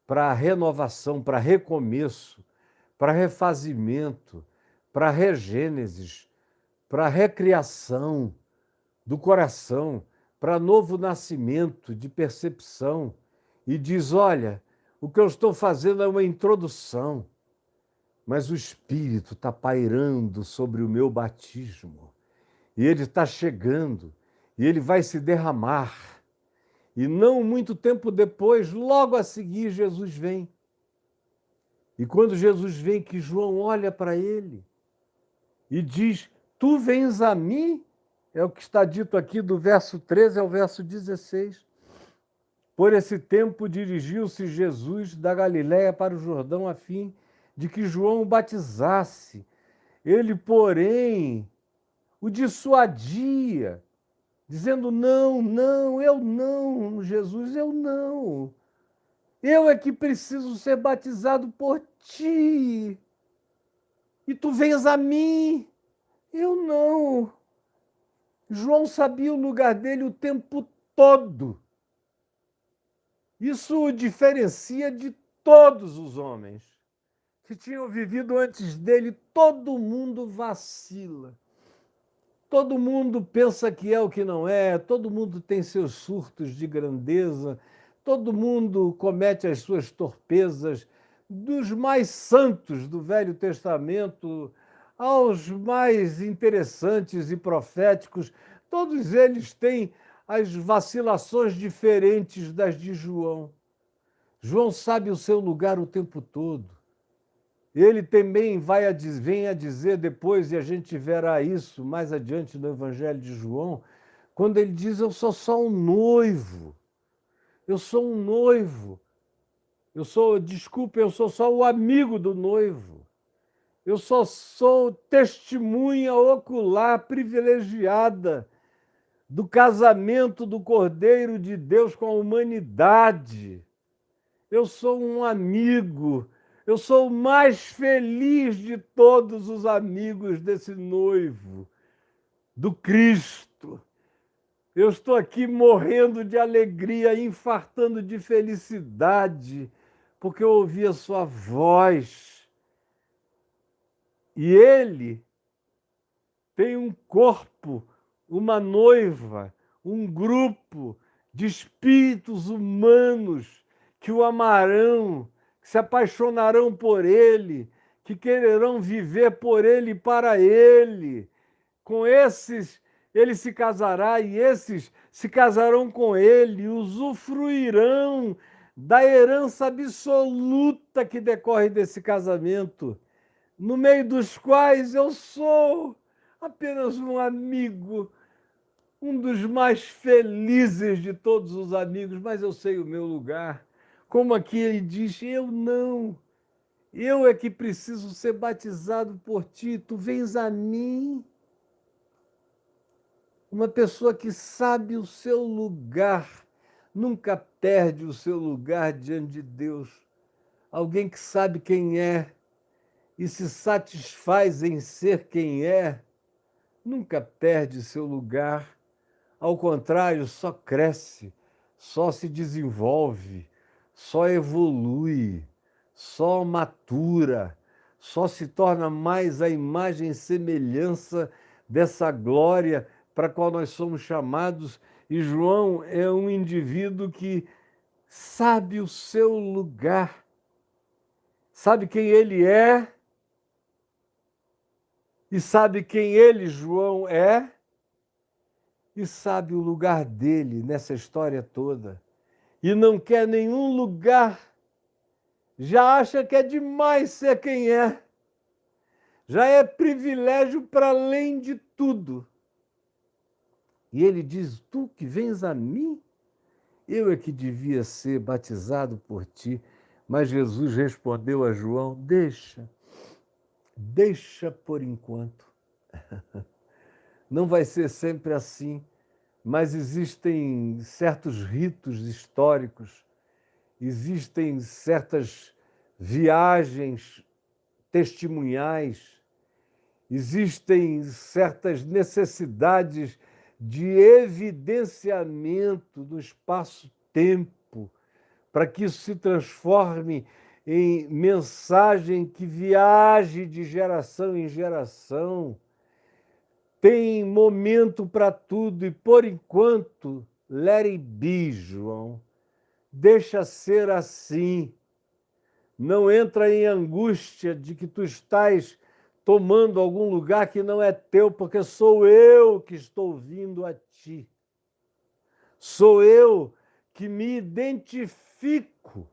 para renovação, para recomeço, para refazimento, para regênesis, para recriação do coração, para novo nascimento de percepção. E diz: olha, o que eu estou fazendo é uma introdução, mas o Espírito está pairando sobre o meu batismo. E ele está chegando, e ele vai se derramar. E não muito tempo depois, logo a seguir, Jesus vem. E quando Jesus vem, que João olha para ele e diz: tu vens a mim? É o que está dito aqui do verso 13 ao verso 16. Por esse tempo dirigiu-se Jesus da Galiléia para o Jordão a fim de que João o batizasse. Ele, porém, o dissuadia, dizendo: não, não, eu não, Jesus, eu não. Eu é que preciso ser batizado por ti. E tu vens a mim. Eu não. João sabia o lugar dele o tempo todo. Isso o diferencia de todos os homens que tinham vivido antes dele. Todo mundo vacila. Todo mundo pensa que é o que não é, todo mundo tem seus surtos de grandeza, todo mundo comete as suas torpezas, dos mais santos do Velho Testamento aos mais interessantes e proféticos, todos eles têm as vacilações diferentes das de João. João sabe o seu lugar o tempo todo. Ele também vem a dizer depois, e a gente verá isso mais adiante no Evangelho de João, quando ele diz: eu sou só um noivo. Eu sou um noivo. Eu sou só o amigo do noivo. Eu só sou testemunha ocular privilegiada do casamento do Cordeiro de Deus com a humanidade. Eu sou um amigo. Eu sou o mais feliz de todos os amigos desse noivo, do Cristo. Eu estou aqui morrendo de alegria, infartando de felicidade, porque eu ouvi a sua voz. E ele tem um corpo, uma noiva, um grupo de espíritos humanos que o amarão, que se apaixonarão por ele, que quererão viver por ele e para ele. Com esses ele se casará e esses se casarão com ele, usufruirão da herança absoluta que decorre desse casamento, no meio dos quais eu sou apenas um amigo, um dos mais felizes de todos os amigos, mas eu sei o meu lugar. Como aqui ele diz, eu não, eu é que preciso ser batizado por ti, tu vens a mim. Uma pessoa que sabe o seu lugar, nunca perde o seu lugar diante de Deus. Alguém que sabe quem é e se satisfaz em ser quem é, nunca perde seu lugar. Ao contrário, só cresce, só se desenvolve, só evolui, só matura, só se torna mais a imagem e semelhança dessa glória para a qual nós somos chamados. E João é um indivíduo que sabe o seu lugar, sabe quem ele é e sabe quem ele, João, é, e sabe o lugar dele nessa história toda. E não quer nenhum lugar, já acha que é demais ser quem é, já é privilégio para além de tudo. E ele diz, tu que vens a mim, eu é que devia ser batizado por ti. Mas Jesus respondeu a João, deixa por enquanto. Não vai ser sempre assim, mas existem certos ritos históricos, existem certas viagens testemunhais, existem certas necessidades de evidenciamento do espaço-tempo, para que isso se transforme em mensagem que viaje de geração em geração. Tem momento para tudo e, por enquanto, let it be, João. Deixa ser assim. Não entra em angústia de que tu estás tomando algum lugar que não é teu, porque sou eu que estou vindo a ti. Sou eu que me identifico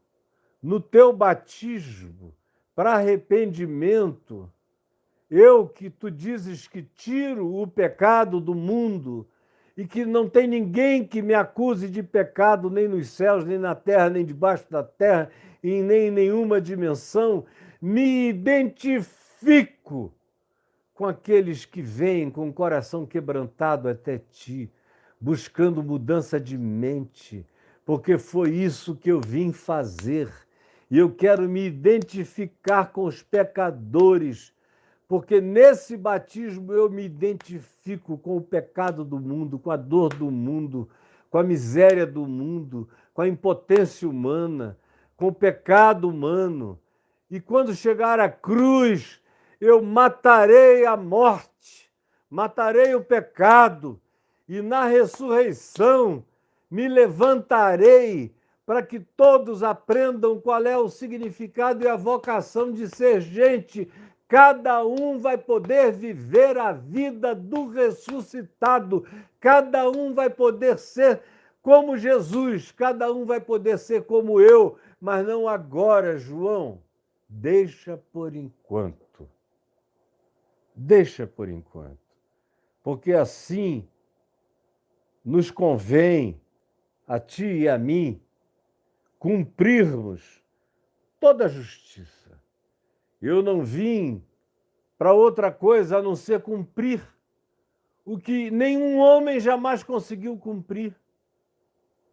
no teu batismo para arrependimento. Eu que tu dizes que tiro o pecado do mundo e que não tem ninguém que me acuse de pecado, nem nos céus, nem na terra, nem debaixo da terra, e nem em nenhuma dimensão, me identifico com aqueles que vêm com o coração quebrantado até ti, buscando mudança de mente, porque foi isso que eu vim fazer. E eu quero me identificar com os pecadores, porque nesse batismo eu me identifico com o pecado do mundo, com a dor do mundo, com a miséria do mundo, com a impotência humana, com o pecado humano. E quando chegar a cruz, eu matarei a morte, matarei o pecado, e na ressurreição me levantarei para que todos aprendam qual é o significado e a vocação de ser gente. Cada um vai poder viver a vida do ressuscitado, cada um vai poder ser como Jesus, cada um vai poder ser como eu, mas não agora, João. Deixa por enquanto. Deixa por enquanto. Porque assim nos convém, a ti e a mim, cumprirmos toda a justiça. Eu não vim para outra coisa a não ser cumprir o que nenhum homem jamais conseguiu cumprir.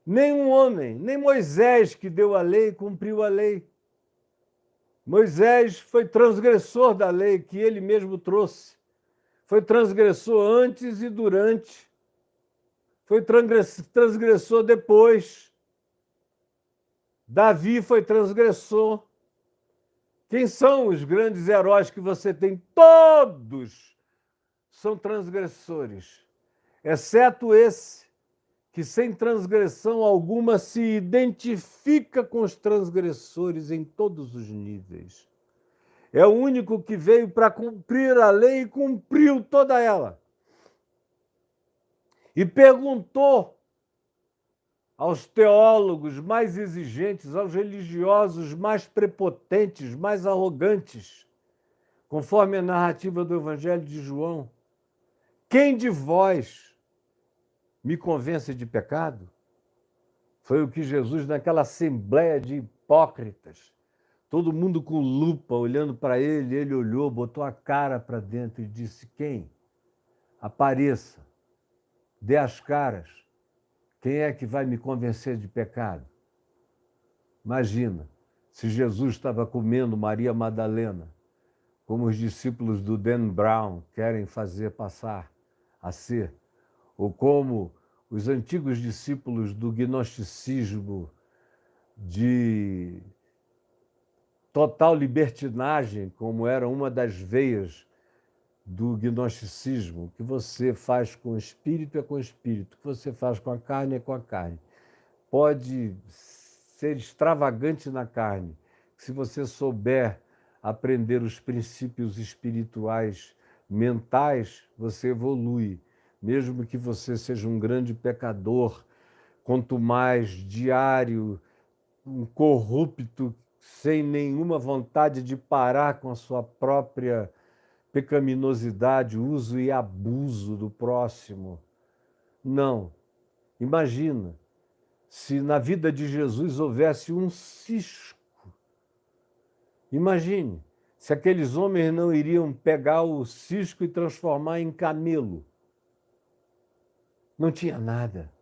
Nenhum homem, nem Moisés, que deu a lei, cumpriu a lei. Moisés foi transgressor da lei que ele mesmo trouxe. Foi transgressor antes e durante. Foi transgressor depois. Davi foi transgressor. Quem são os grandes heróis que você tem? Todos são transgressores, exceto esse, que sem transgressão alguma se identifica com os transgressores em todos os níveis. É o único que veio para cumprir a lei e cumpriu toda ela. E perguntou aos teólogos mais exigentes, aos religiosos mais prepotentes, mais arrogantes, conforme a narrativa do Evangelho de João: quem de vós me convence de pecado? Foi o que Jesus, naquela assembleia de hipócritas, todo mundo com lupa olhando para ele, ele olhou, botou a cara para dentro e disse: quem? Apareça, dê as caras. Quem é que vai me convencer de pecado? Imagina, se Jesus estava comendo Maria Madalena, como os discípulos do Dan Brown querem fazer passar a ser, ou como os antigos discípulos do gnosticismo de total libertinagem, como era uma das veias do gnosticismo: o que você faz com o espírito é com o espírito, o que você faz com a carne é com a carne. Pode ser extravagante na carne, se você souber aprender os princípios espirituais, mentais, você evolui. Mesmo que você seja um grande pecador, quanto mais diário, um corrupto, sem nenhuma vontade de parar com a sua própria pecaminosidade, uso e abuso do próximo. Não. Imagina se na vida de Jesus houvesse um cisco. Imagine se aqueles homens não iriam pegar o cisco e transformar em camelo. Não tinha nada.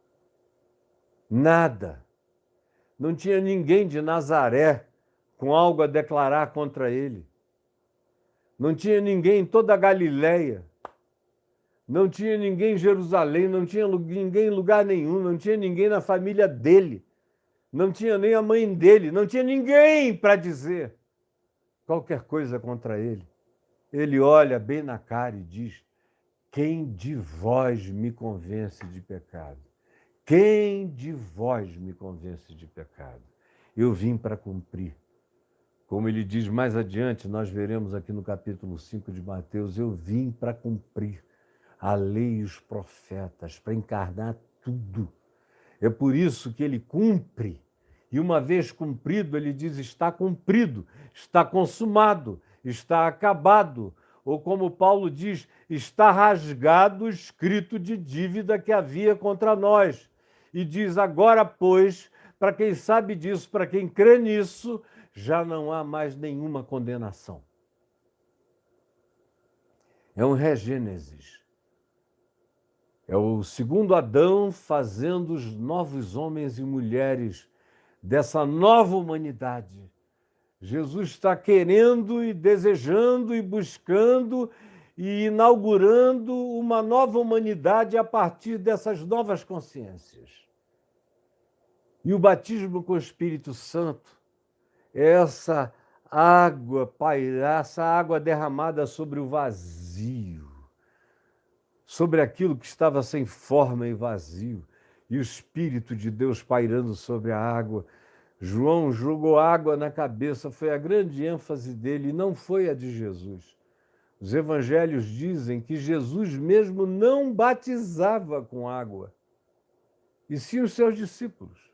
Nada. Não tinha ninguém de Nazaré com algo a declarar contra ele. Não tinha ninguém em toda a Galileia. Não tinha ninguém em Jerusalém, não tinha ninguém em lugar nenhum, não tinha ninguém na família dele, não tinha nem a mãe dele, não tinha ninguém para dizer qualquer coisa contra ele. Ele olha bem na cara e diz: quem de vós me convence de pecado? Quem de vós me convence de pecado? Eu vim para cumprir. Como ele diz mais adiante, nós veremos aqui no capítulo 5 de Mateus: eu vim para cumprir a lei e os profetas, para encarnar tudo. É por isso que ele cumpre. E uma vez cumprido, ele diz: está cumprido, está consumado, está acabado. Ou como Paulo diz: está rasgado o escrito de dívida que havia contra nós. E diz: agora, pois, para quem sabe disso, para quem crê nisso, já não há mais nenhuma condenação. É um regênesis. É o segundo Adão fazendo os novos homens e mulheres dessa nova humanidade. Jesus está querendo e desejando e buscando e inaugurando uma nova humanidade a partir dessas novas consciências. E o batismo com o Espírito Santo é essa água pairar, essa água derramada sobre o vazio, sobre aquilo que estava sem forma e vazio, e o Espírito de Deus pairando sobre a água. João jogou água na cabeça, foi a grande ênfase dele, e não foi a de Jesus. Os evangelhos dizem que Jesus mesmo não batizava com água, e sim os seus discípulos.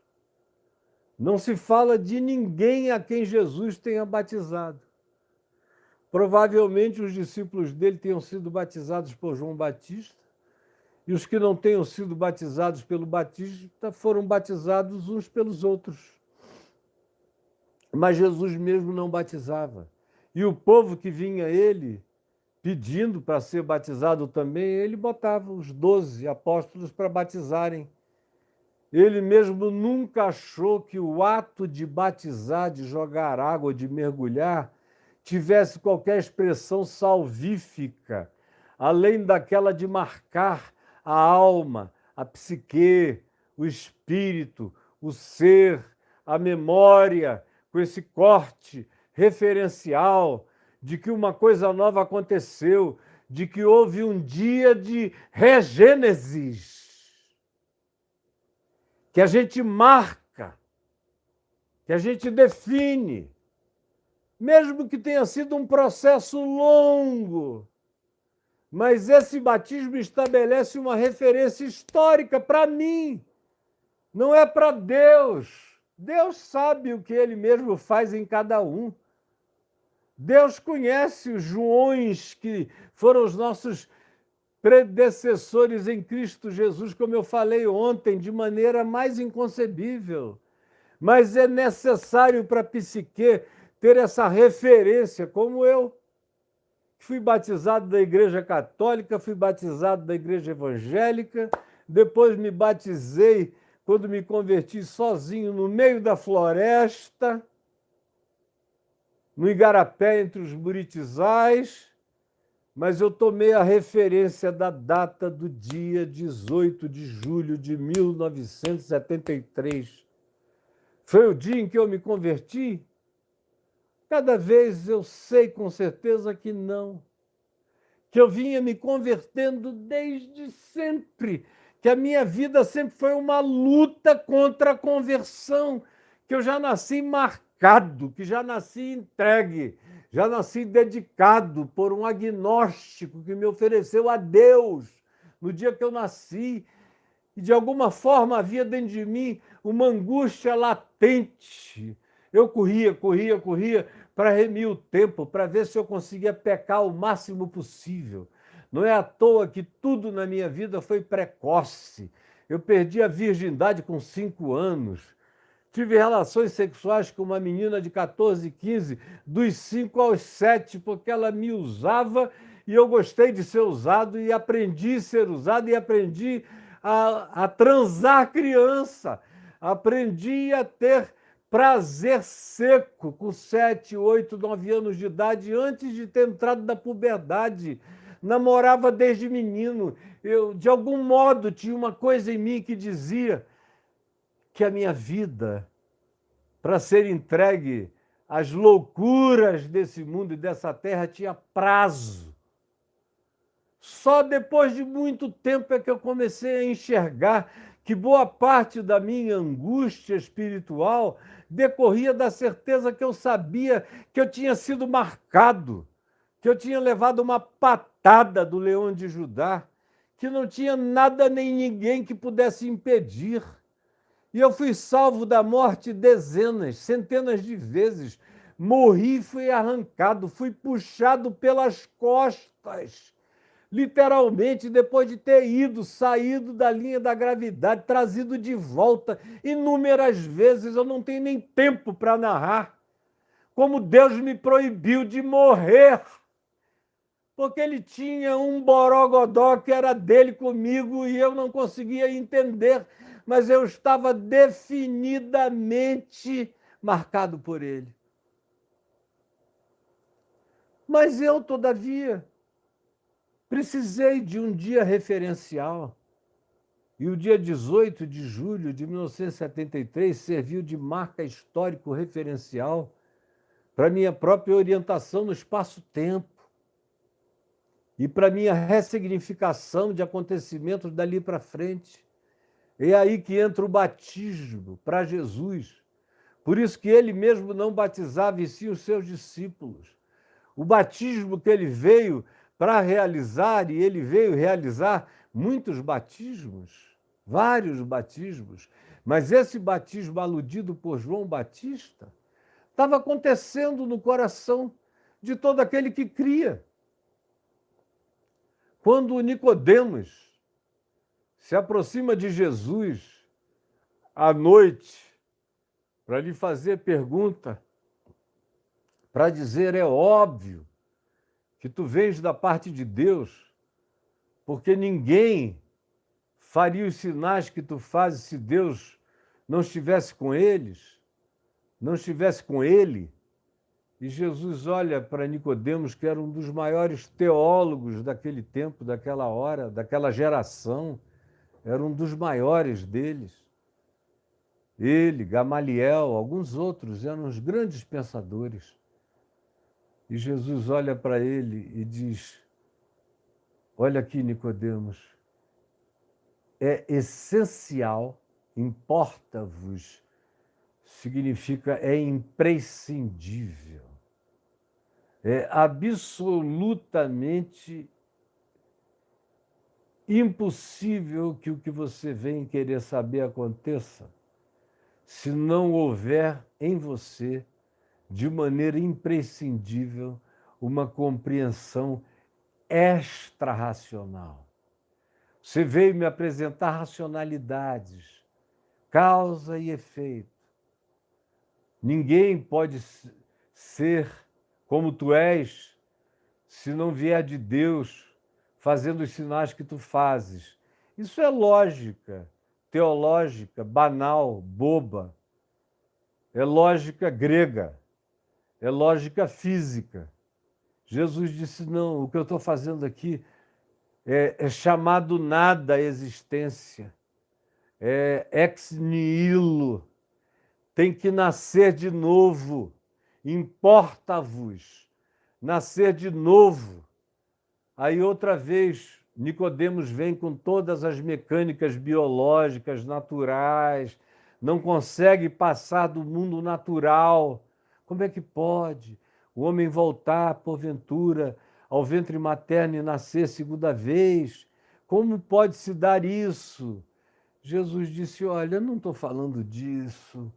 Não se fala de ninguém a quem Jesus tenha batizado. Provavelmente os discípulos dele tenham sido batizados por João Batista, e os que não tenham sido batizados pelo Batista foram batizados uns pelos outros. Mas Jesus mesmo não batizava. E o povo que vinha a ele pedindo para ser batizado também, ele botava os 12 apóstolos para batizarem. Ele mesmo nunca achou que o ato de batizar, de jogar água, de mergulhar, tivesse qualquer expressão salvífica, além daquela de marcar a alma, a psique, o espírito, o ser, a memória, com esse corte referencial de que uma coisa nova aconteceu, de que houve um dia de regênesis, que a gente marca, que a gente define, mesmo que tenha sido um processo longo. Mas esse batismo estabelece uma referência histórica para mim, não é para Deus. Deus sabe o que Ele mesmo faz em cada um. Deus conhece os Joões que foram os nossos predecessores em Cristo Jesus, como eu falei ontem, de maneira mais inconcebível. Mas é necessário para a psique ter essa referência, como eu. Fui batizado da Igreja Católica, fui batizado da Igreja Evangélica, depois me batizei quando me converti sozinho no meio da floresta, no Igarapé, entre os buritizais, mas eu tomei a referência da data do dia 18 de julho de 1973. Foi o dia em que eu me converti? Cada vez eu sei com certeza que não. Que eu vinha me convertendo desde sempre, que a minha vida sempre foi uma luta contra a conversão, que eu já nasci marcado, que já nasci entregue, já nasci dedicado por um agnóstico que me ofereceu a Deus no dia que eu nasci, e de alguma forma havia dentro de mim uma angústia latente. Eu corria para remir o tempo, para ver se eu conseguia pecar o máximo possível. Não é à toa que tudo na minha vida foi precoce. Eu perdi a virgindade com 5 anos. Tive relações sexuais com uma menina de 14, 15, dos 5 aos 7, porque ela me usava e eu gostei de ser usado e aprendi a ser usado e aprendi a transar criança. Aprendi a ter prazer seco com 7, 8, 9 anos de idade, antes de ter entrado na puberdade. Namorava desde menino. Eu, de algum modo, tinha uma coisa em mim que dizia que a minha vida, para ser entregue às loucuras desse mundo e dessa terra, tinha prazo. Só depois de muito tempo é que eu comecei a enxergar que boa parte da minha angústia espiritual decorria da certeza que eu sabia que eu tinha sido marcado, que eu tinha levado uma patada do leão de Judá, que não tinha nada nem ninguém que pudesse impedir. E eu fui salvo da morte dezenas, centenas de vezes. Morri, fui arrancado, fui puxado pelas costas. Literalmente, depois de ter saído da linha da gravidade, trazido de volta inúmeras vezes, eu não tenho nem tempo para narrar como Deus me proibiu de morrer, porque Ele tinha um borogodó que era dele comigo e eu não conseguia entender, mas eu estava definidamente marcado por Ele. Mas eu, todavia, precisei de um dia referencial. E o dia 18 de julho de 1973 serviu de marca histórico referencial para minha própria orientação no espaço-tempo e para minha ressignificação de acontecimentos dali para frente. É aí que entra o batismo para Jesus. Por isso que ele mesmo não batizava, e sim os seus discípulos. O batismo que ele veio para realizar, e ele veio realizar muitos batismos, vários batismos, mas esse batismo aludido por João Batista estava acontecendo no coração de todo aquele que cria. Quando Nicodemos se aproxima de Jesus à noite para lhe fazer pergunta, para dizer: é óbvio que tu vens da parte de Deus, porque ninguém faria os sinais que tu fazes se Deus não estivesse com eles, não estivesse com ele. E Jesus olha para Nicodemos, que era um dos maiores teólogos daquele tempo, daquela hora, daquela geração, era um dos maiores deles. Ele, Gamaliel, alguns outros eram os grandes pensadores. E Jesus olha para ele e diz: olha aqui, Nicodemos, é essencial, importa-vos, significa é imprescindível, é absolutamente impossível que o que você vem querer saber aconteça se não houver em você, de maneira imprescindível, uma compreensão extra-racional. Você veio me apresentar racionalidades, causa e efeito. Ninguém pode ser como tu és se não vier de Deus fazendo os sinais que tu fazes. Isso é lógica teológica, banal, boba. É lógica grega, é lógica física. Jesus disse, não, o que eu estou fazendo aqui é chamar do nada a existência, é ex nihilo, tem que nascer de novo, importa-vos nascer de novo. Aí outra vez, Nicodemos vem com todas as mecânicas biológicas, naturais, não consegue passar do mundo natural. Como é que pode o homem voltar, porventura, ao ventre materno e nascer segunda vez? Como pode se dar isso? Jesus disse, olha, eu não estou falando disso.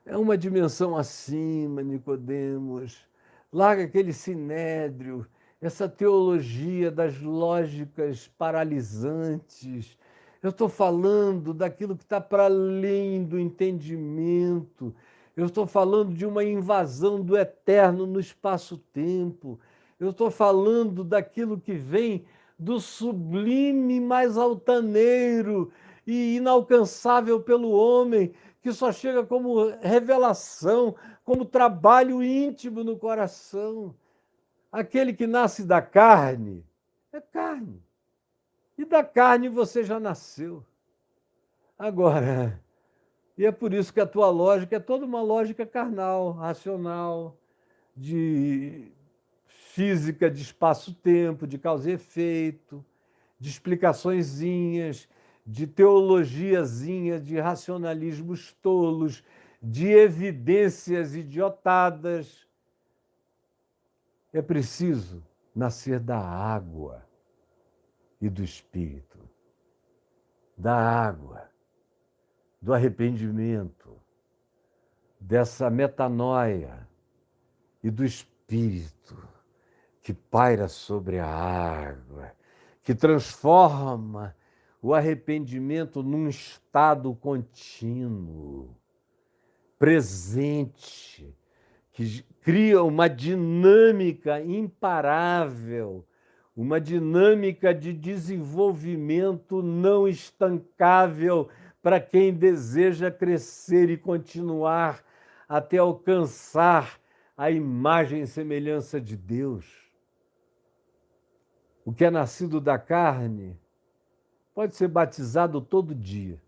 É uma dimensão acima, Nicodemos. Larga aquele sinédrio, essa teologia das lógicas paralisantes. Eu estou falando daquilo que está para além do entendimento. Eu estou falando de uma invasão do eterno no espaço-tempo. Eu estou falando daquilo que vem do sublime mais altaneiro e inalcançável pelo homem, que só chega como revelação, como trabalho íntimo no coração. Aquele que nasce da carne é carne. E da carne você já nasceu. Agora, e é por isso que a tua lógica é toda uma lógica carnal, racional, de física de espaço-tempo, de causa e efeito, de explicaçõezinhas, de teologiazinha, de racionalismos tolos, de evidências idiotadas. É preciso nascer da água e do Espírito, da água, do arrependimento, dessa metanoia e do Espírito que paira sobre a água, que transforma o arrependimento num estado contínuo, presente, que cria uma dinâmica imparável, uma dinâmica de desenvolvimento não estancável para quem deseja crescer e continuar até alcançar a imagem e semelhança de Deus. O que é nascido da carne pode ser batizado todo dia.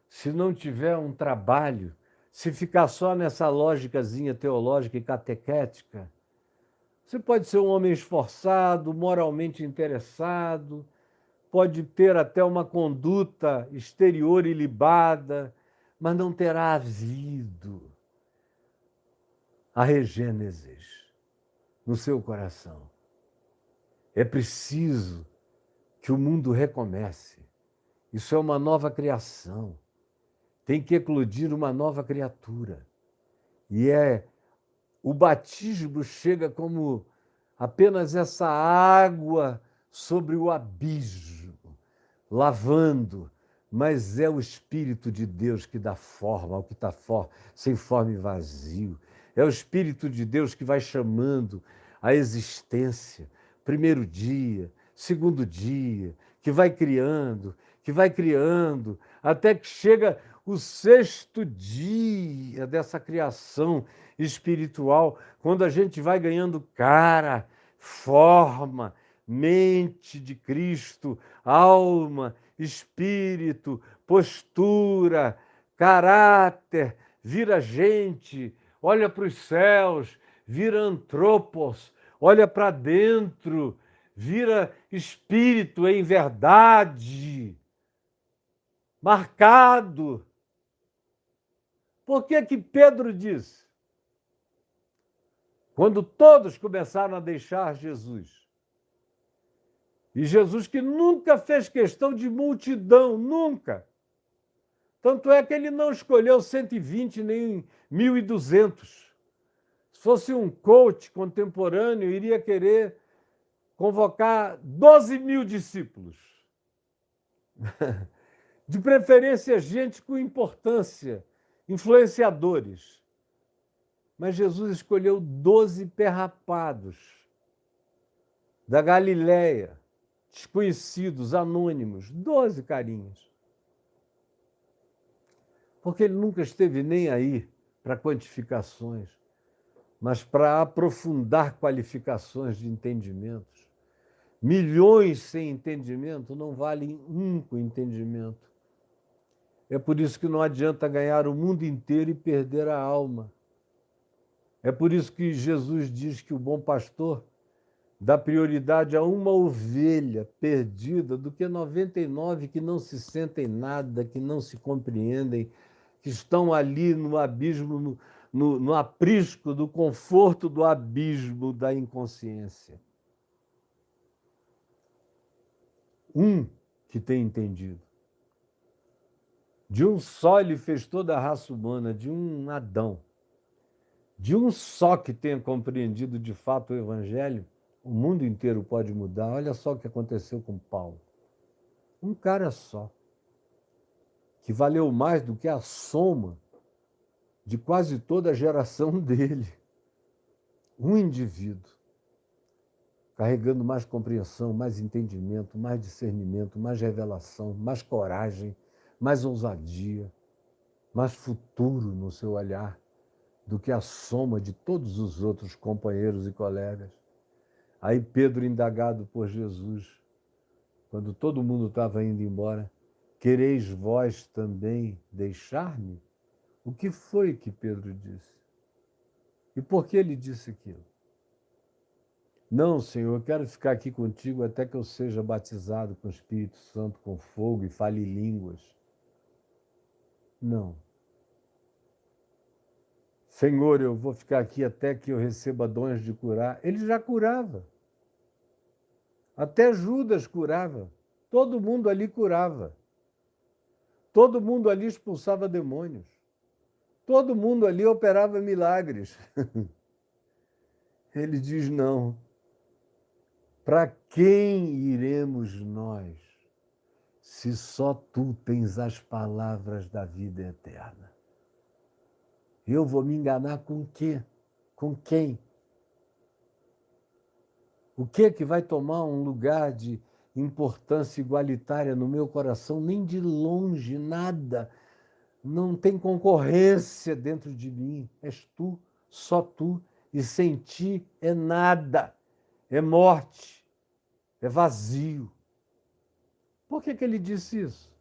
Se não tiver um trabalho, se ficar só nessa lógicazinha teológica e catequética, você pode ser um homem esforçado, moralmente interessado, pode ter até uma conduta exterior ilibada, mas não terá havido a regênesis no seu coração. É preciso que o mundo recomece. Isso é uma nova criação. Tem que eclodir uma nova criatura. E o batismo chega como apenas essa água sobre o abismo, lavando, mas é o Espírito de Deus que dá forma ao que está sem forma e vazio. É o Espírito de Deus que vai chamando a existência, primeiro dia, segundo dia, que vai criando, até que chega o sexto dia dessa criação espiritual, quando a gente vai ganhando cara, forma, mente de Cristo, alma, espírito, postura, caráter, vira gente, olha para os céus, vira antropos, olha para dentro, vira espírito em verdade, marcado. Por que que Pedro disse? Quando todos começaram a deixar Jesus, e Jesus que nunca fez questão de multidão, nunca. Tanto é que ele não escolheu 120 nem 1.200. Se fosse um coach contemporâneo, iria querer convocar 12.000 discípulos. De preferência, gente com importância, influenciadores. Mas Jesus escolheu 12 perrapados da Galileia, desconhecidos, anônimos, 12 carinhas. Porque ele nunca esteve nem aí para quantificações, mas para aprofundar qualificações de entendimentos. Milhões sem entendimento não valem um com entendimento. É por isso que não adianta ganhar o mundo inteiro e perder a alma. É por isso que Jesus diz que o bom pastor dá prioridade a uma ovelha perdida do que 99 que não se sentem nada, que não se compreendem, que estão ali no abismo, no aprisco do conforto do abismo da inconsciência. Um que tem entendido. De um só ele fez toda a raça humana, de um Adão. De um só que tenha compreendido de fato o Evangelho, o mundo inteiro pode mudar. Olha só o que aconteceu com Paulo. Um cara só, que valeu mais do que a soma de quase toda a geração dele. Um indivíduo, carregando mais compreensão, mais entendimento, mais discernimento, mais revelação, mais coragem, mais ousadia, mais futuro no seu olhar do que a soma de todos os outros companheiros e colegas. Aí Pedro, indagado por Jesus, quando todo mundo estava indo embora, quereis vós também deixar-me? O que foi que Pedro disse? E por que ele disse aquilo? Não, Senhor, eu quero ficar aqui contigo até que eu seja batizado com o Espírito Santo, com fogo e fale línguas. Não. Senhor, eu vou ficar aqui até que eu receba dons de curar. Ele já curava. Até Judas curava. Todo mundo ali curava. Todo mundo ali expulsava demônios. Todo mundo ali operava milagres. Ele diz, não. Para quem iremos nós, se só tu tens as palavras da vida eterna? Eu vou me enganar com o quê? Com quem? O que vai tomar um lugar de importância igualitária no meu coração? Nem de longe, nada. Não tem concorrência dentro de mim. És tu, só tu, e sem ti é nada. É morte, é vazio. Por que ele disse isso?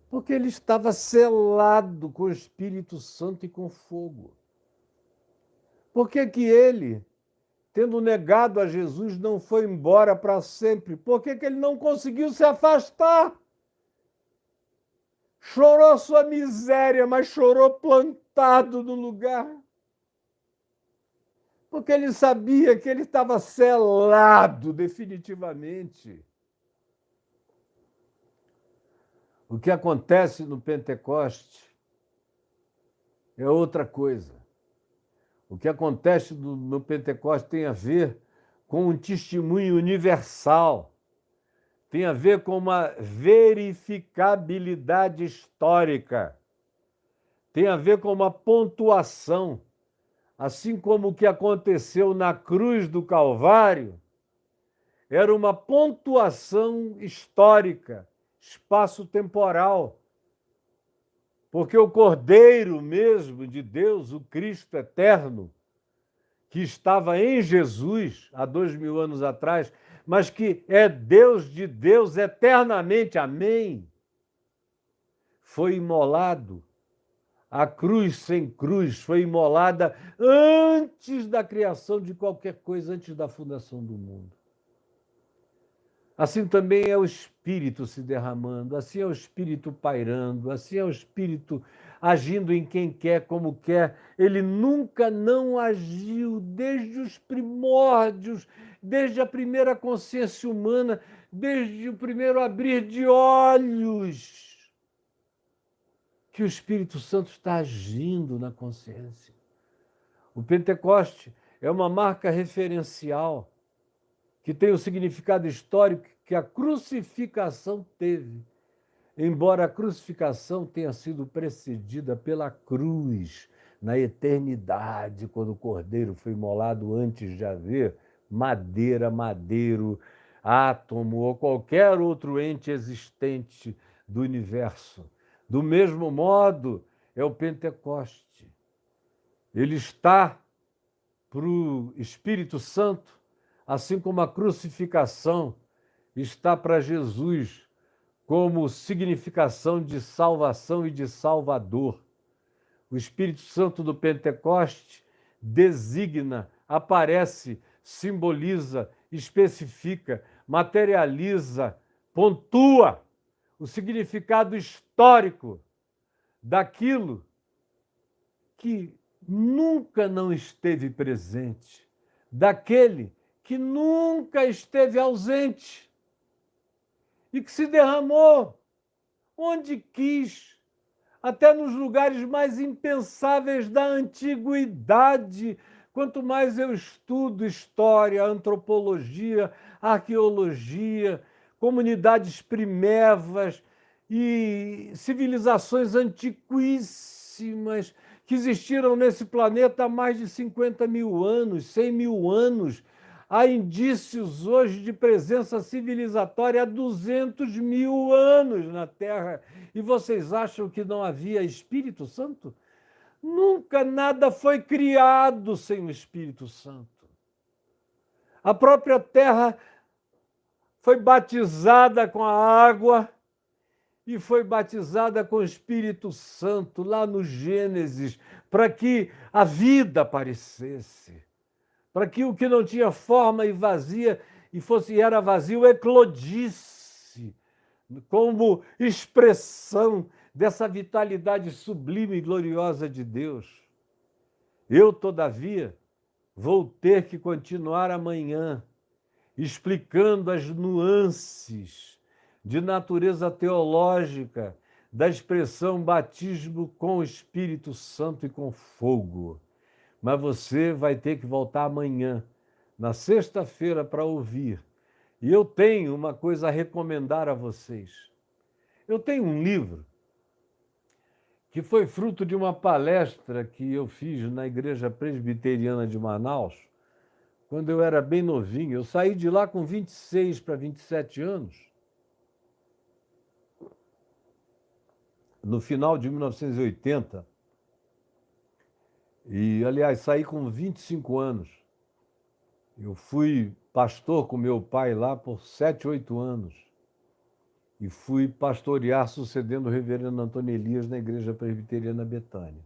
Porque ele estava selado com o Espírito Santo e com fogo. Por que ele, tendo negado a Jesus, não foi embora para sempre? Por que ele não conseguiu se afastar? Chorou sua miséria, mas chorou plantado no lugar. Porque ele sabia que ele estava selado definitivamente. O que acontece no Pentecoste é outra coisa. O que acontece no Pentecoste tem a ver com um testemunho universal, tem a ver com uma verificabilidade histórica, tem a ver com uma pontuação, assim como o que aconteceu na cruz do Calvário era uma pontuação histórica, espaço-temporal, porque o Cordeiro mesmo de Deus, o Cristo eterno, que estava em Jesus há 2000 anos atrás, mas que é Deus de Deus eternamente, amém, foi imolado A cruz sem cruz foi imolada antes da criação de qualquer coisa, antes da fundação do mundo. Assim também é o Espírito se derramando, assim é o Espírito pairando, assim é o Espírito agindo em quem quer, como quer. Ele nunca não agiu desde os primórdios, desde a primeira consciência humana, desde o primeiro abrir de olhos, que o Espírito Santo está agindo na consciência. O Pentecoste é uma marca referencial que tem o significado histórico que a crucificação teve, embora a crucificação tenha sido precedida pela cruz na eternidade, quando o cordeiro foi imolado antes de haver madeira, madeiro, átomo ou qualquer outro ente existente do universo. Do mesmo modo, é o Pentecoste. Ele está para o Espírito Santo, assim como a crucificação está para Jesus como significação de salvação e de Salvador. O Espírito Santo do Pentecoste designa, aparece, simboliza, especifica, materializa, pontua o significado histórico daquilo que nunca não esteve presente, daquele que nunca esteve ausente e que se derramou onde quis, até nos lugares mais impensáveis da antiguidade. Quanto mais eu estudo história, antropologia, arqueologia, comunidades primevas e civilizações antiquíssimas que existiram nesse planeta há mais de 50 mil anos, 100 mil anos. Há indícios hoje de presença civilizatória há 200 mil anos na Terra. E vocês acham que não havia Espírito Santo? Nunca nada foi criado sem o Espírito Santo. A própria Terra foi batizada com a água e foi batizada com o Espírito Santo lá no Gênesis, para que a vida aparecesse, para que o que não tinha forma e vazia e era vazio eclodisse como expressão dessa vitalidade sublime e gloriosa de Deus. Eu, todavia, vou ter que continuar amanhã explicando as nuances de natureza teológica da expressão batismo com o Espírito Santo e com fogo. Mas você vai ter que voltar amanhã, na sexta-feira, para ouvir. E eu tenho uma coisa a recomendar a vocês. Eu tenho um livro que foi fruto de uma palestra que eu fiz na Igreja Presbiteriana de Manaus, quando eu era bem novinho. Eu saí de lá com 26 para 27 anos, no final de 1980. E, aliás, saí com 25 anos. Eu fui pastor com meu pai lá por 7, 8 anos. E fui pastorear, sucedendo o reverendo Antônio Elias na Igreja Presbiteriana Betânia.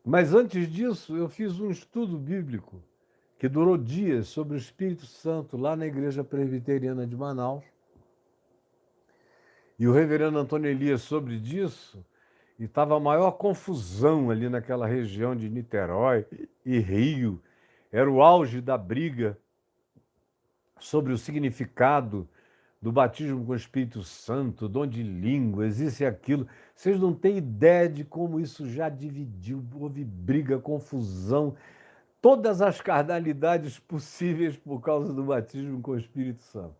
Mas antes disso, eu fiz um estudo bíblico que durou dias sobre o Espírito Santo lá na Igreja Presbiteriana de Manaus. E o reverendo Antônio Elias sobre disso, e estava a maior confusão ali naquela região de Niterói e Rio. Era o auge da briga sobre o significado do batismo com o Espírito Santo, dom de línguas, isso e aquilo. Vocês não têm ideia de como isso já dividiu, houve briga, confusão, todas as carnalidades possíveis por causa do batismo com o Espírito Santo.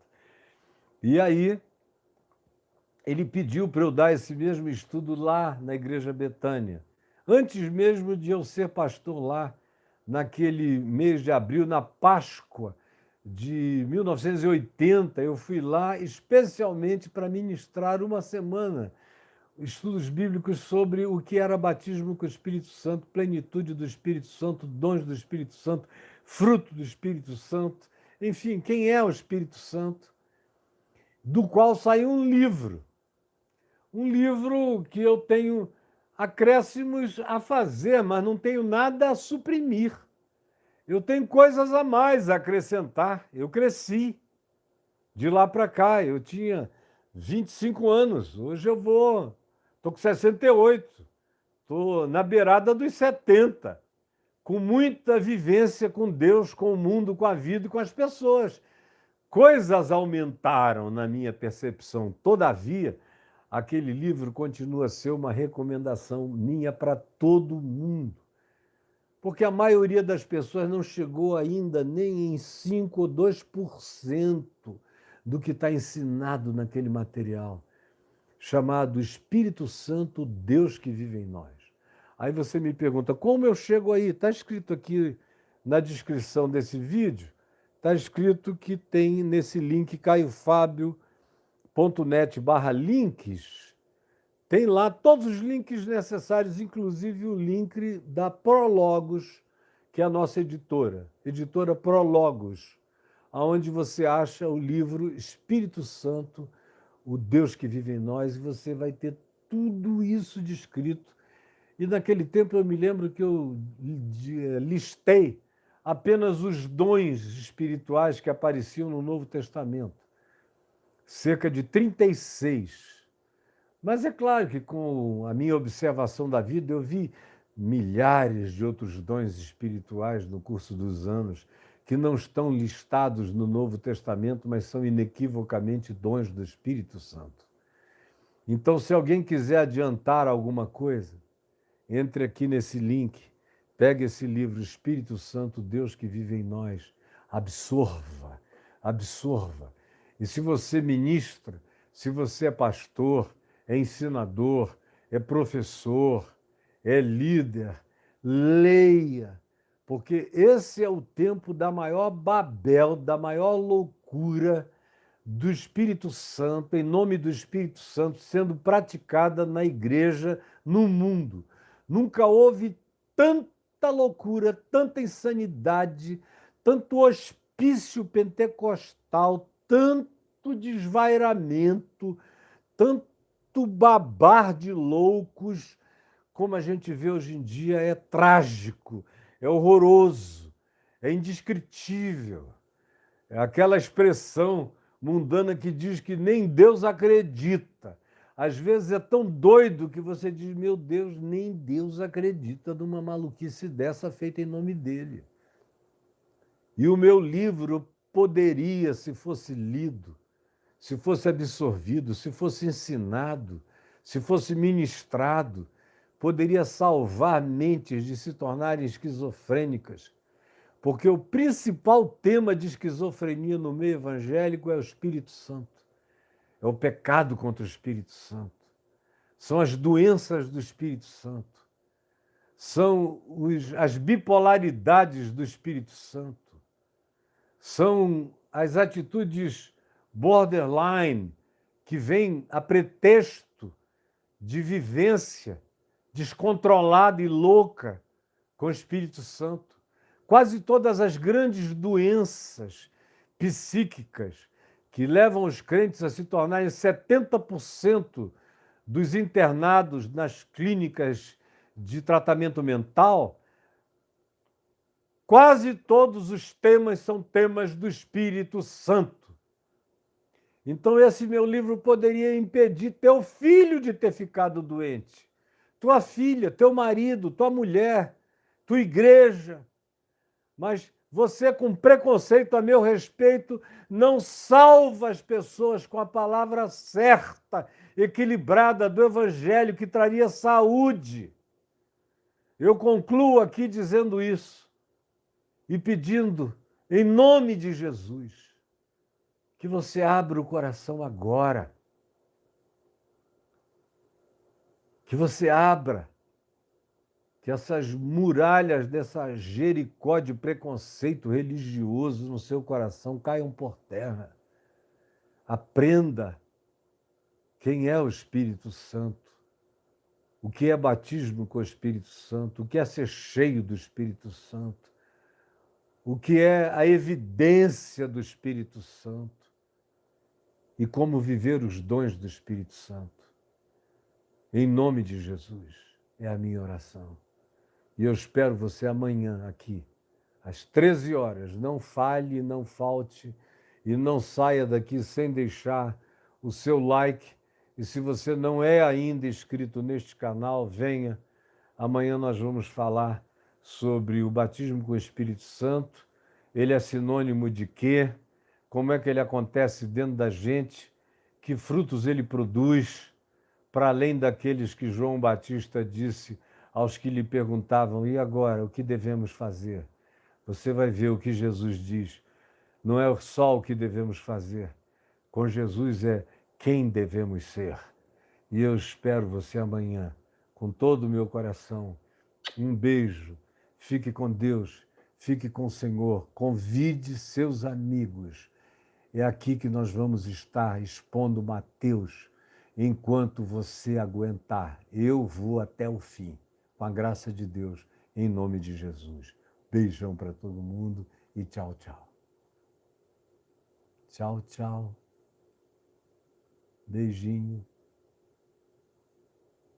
E aí, ele pediu para eu dar esse mesmo estudo lá na Igreja Betânia, antes mesmo de eu ser pastor lá, naquele mês de abril, na Páscoa de 1980, eu fui lá especialmente para ministrar uma semana estudos bíblicos sobre o que era batismo com o Espírito Santo, plenitude do Espírito Santo, dons do Espírito Santo, fruto do Espírito Santo, enfim, quem é o Espírito Santo, do qual saiu um livro que eu tenho acréscimos a fazer, mas não tenho nada a suprimir. Eu tenho coisas a mais a acrescentar. Eu cresci de lá para cá. Eu tinha 25 anos. Hoje estou com 68. Estou na beirada dos 70, com muita vivência com Deus, com o mundo, com a vida e com as pessoas. Coisas aumentaram na minha percepção. Todavia, aquele livro continua a ser uma recomendação minha para todo mundo. Porque a maioria das pessoas não chegou ainda nem em 5 ou 2% do que está ensinado naquele material, chamado Espírito Santo, Deus que vive em nós. Aí você me pergunta, como eu chego aí? Está escrito aqui na descrição desse vídeo, está escrito que tem nesse link caiofabio.net/links, tem lá todos os links necessários, inclusive o link da Prologos, que é a nossa editora Prologos, onde você acha o livro Espírito Santo, o Deus que vive em nós, e você vai ter tudo isso descrito. E naquele tempo eu me lembro que eu listei apenas os dons espirituais que apareciam no Novo Testamento, cerca de 36. Mas é claro que com a minha observação da vida eu vi milhares de outros dons espirituais no curso dos anos que não estão listados no Novo Testamento, mas são inequivocamente dons do Espírito Santo. Então, se alguém quiser adiantar alguma coisa, entre aqui nesse link, pegue esse livro, Espírito Santo, Deus que vive em nós, absorva, absorva. E se você ministra, se você é pastor, é ensinador, é professor, é líder, leia, porque esse é o tempo da maior Babel, da maior loucura do Espírito Santo, em nome do Espírito Santo, sendo praticada na igreja, no mundo. Nunca houve tanta loucura, tanta insanidade, tanto hospício pentecostal, tanto desvairamento, tanto babar de loucos, como a gente vê hoje em dia. É trágico, é horroroso, é indescritível. É aquela expressão mundana que diz que nem Deus acredita. Às vezes é tão doido que você diz, meu Deus, nem Deus acredita numa maluquice dessa feita em nome dele. E o meu livro poderia, se fosse lido, se fosse absorvido, se fosse ensinado, se fosse ministrado, poderia salvar mentes de se tornarem esquizofrênicas. Porque o principal tema de esquizofrenia no meio evangélico é o Espírito Santo. É o pecado contra o Espírito Santo. São as doenças do Espírito Santo. São as bipolaridades do Espírito Santo. São as atitudes borderline que vêm a pretexto de vivência descontrolada e louca com o Espírito Santo. Quase todas as grandes doenças psíquicas que levam os crentes a se tornarem 70% dos internados nas clínicas de tratamento mental, quase todos os temas são temas do Espírito Santo. Então, esse meu livro poderia impedir teu filho de ter ficado doente, tua filha, teu marido, tua mulher, tua igreja. Mas você, com preconceito a meu respeito, não salva as pessoas com a palavra certa, equilibrada do Evangelho, que traria saúde. Eu concluo aqui dizendo isso e pedindo, em nome de Jesus, que você abra o coração agora. Que você abra, que essas muralhas dessa Jericó de preconceito religioso no seu coração caiam por terra. Aprenda quem é o Espírito Santo, o que é batismo com o Espírito Santo, o que é ser cheio do Espírito Santo, o que é a evidência do Espírito Santo e como viver os dons do Espírito Santo. Em nome de Jesus. é a minha oração. E eu espero você amanhã aqui, às 13 horas. Não falhe, não falte e não saia daqui sem deixar o seu like. E se você não é ainda inscrito neste canal, venha. Amanhã nós vamos falar sobre o batismo com o Espírito Santo. Ele é sinônimo de quê? Como é que ele acontece dentro da gente? Que frutos ele produz? Para além daqueles que João Batista disse aos que lhe perguntavam: e agora, o que devemos fazer? Você vai ver o que Jesus diz. Não é só o que devemos fazer. Com Jesus é quem devemos ser. E eu espero você amanhã, com todo o meu coração. Um beijo. Fique com Deus. Fique com o Senhor. Convide seus amigos. É aqui que nós vamos estar expondo Mateus. Enquanto você aguentar, eu vou até o fim. Com a graça de Deus, em nome de Jesus. Beijão para todo mundo e tchau, tchau. Tchau, tchau. Beijinho.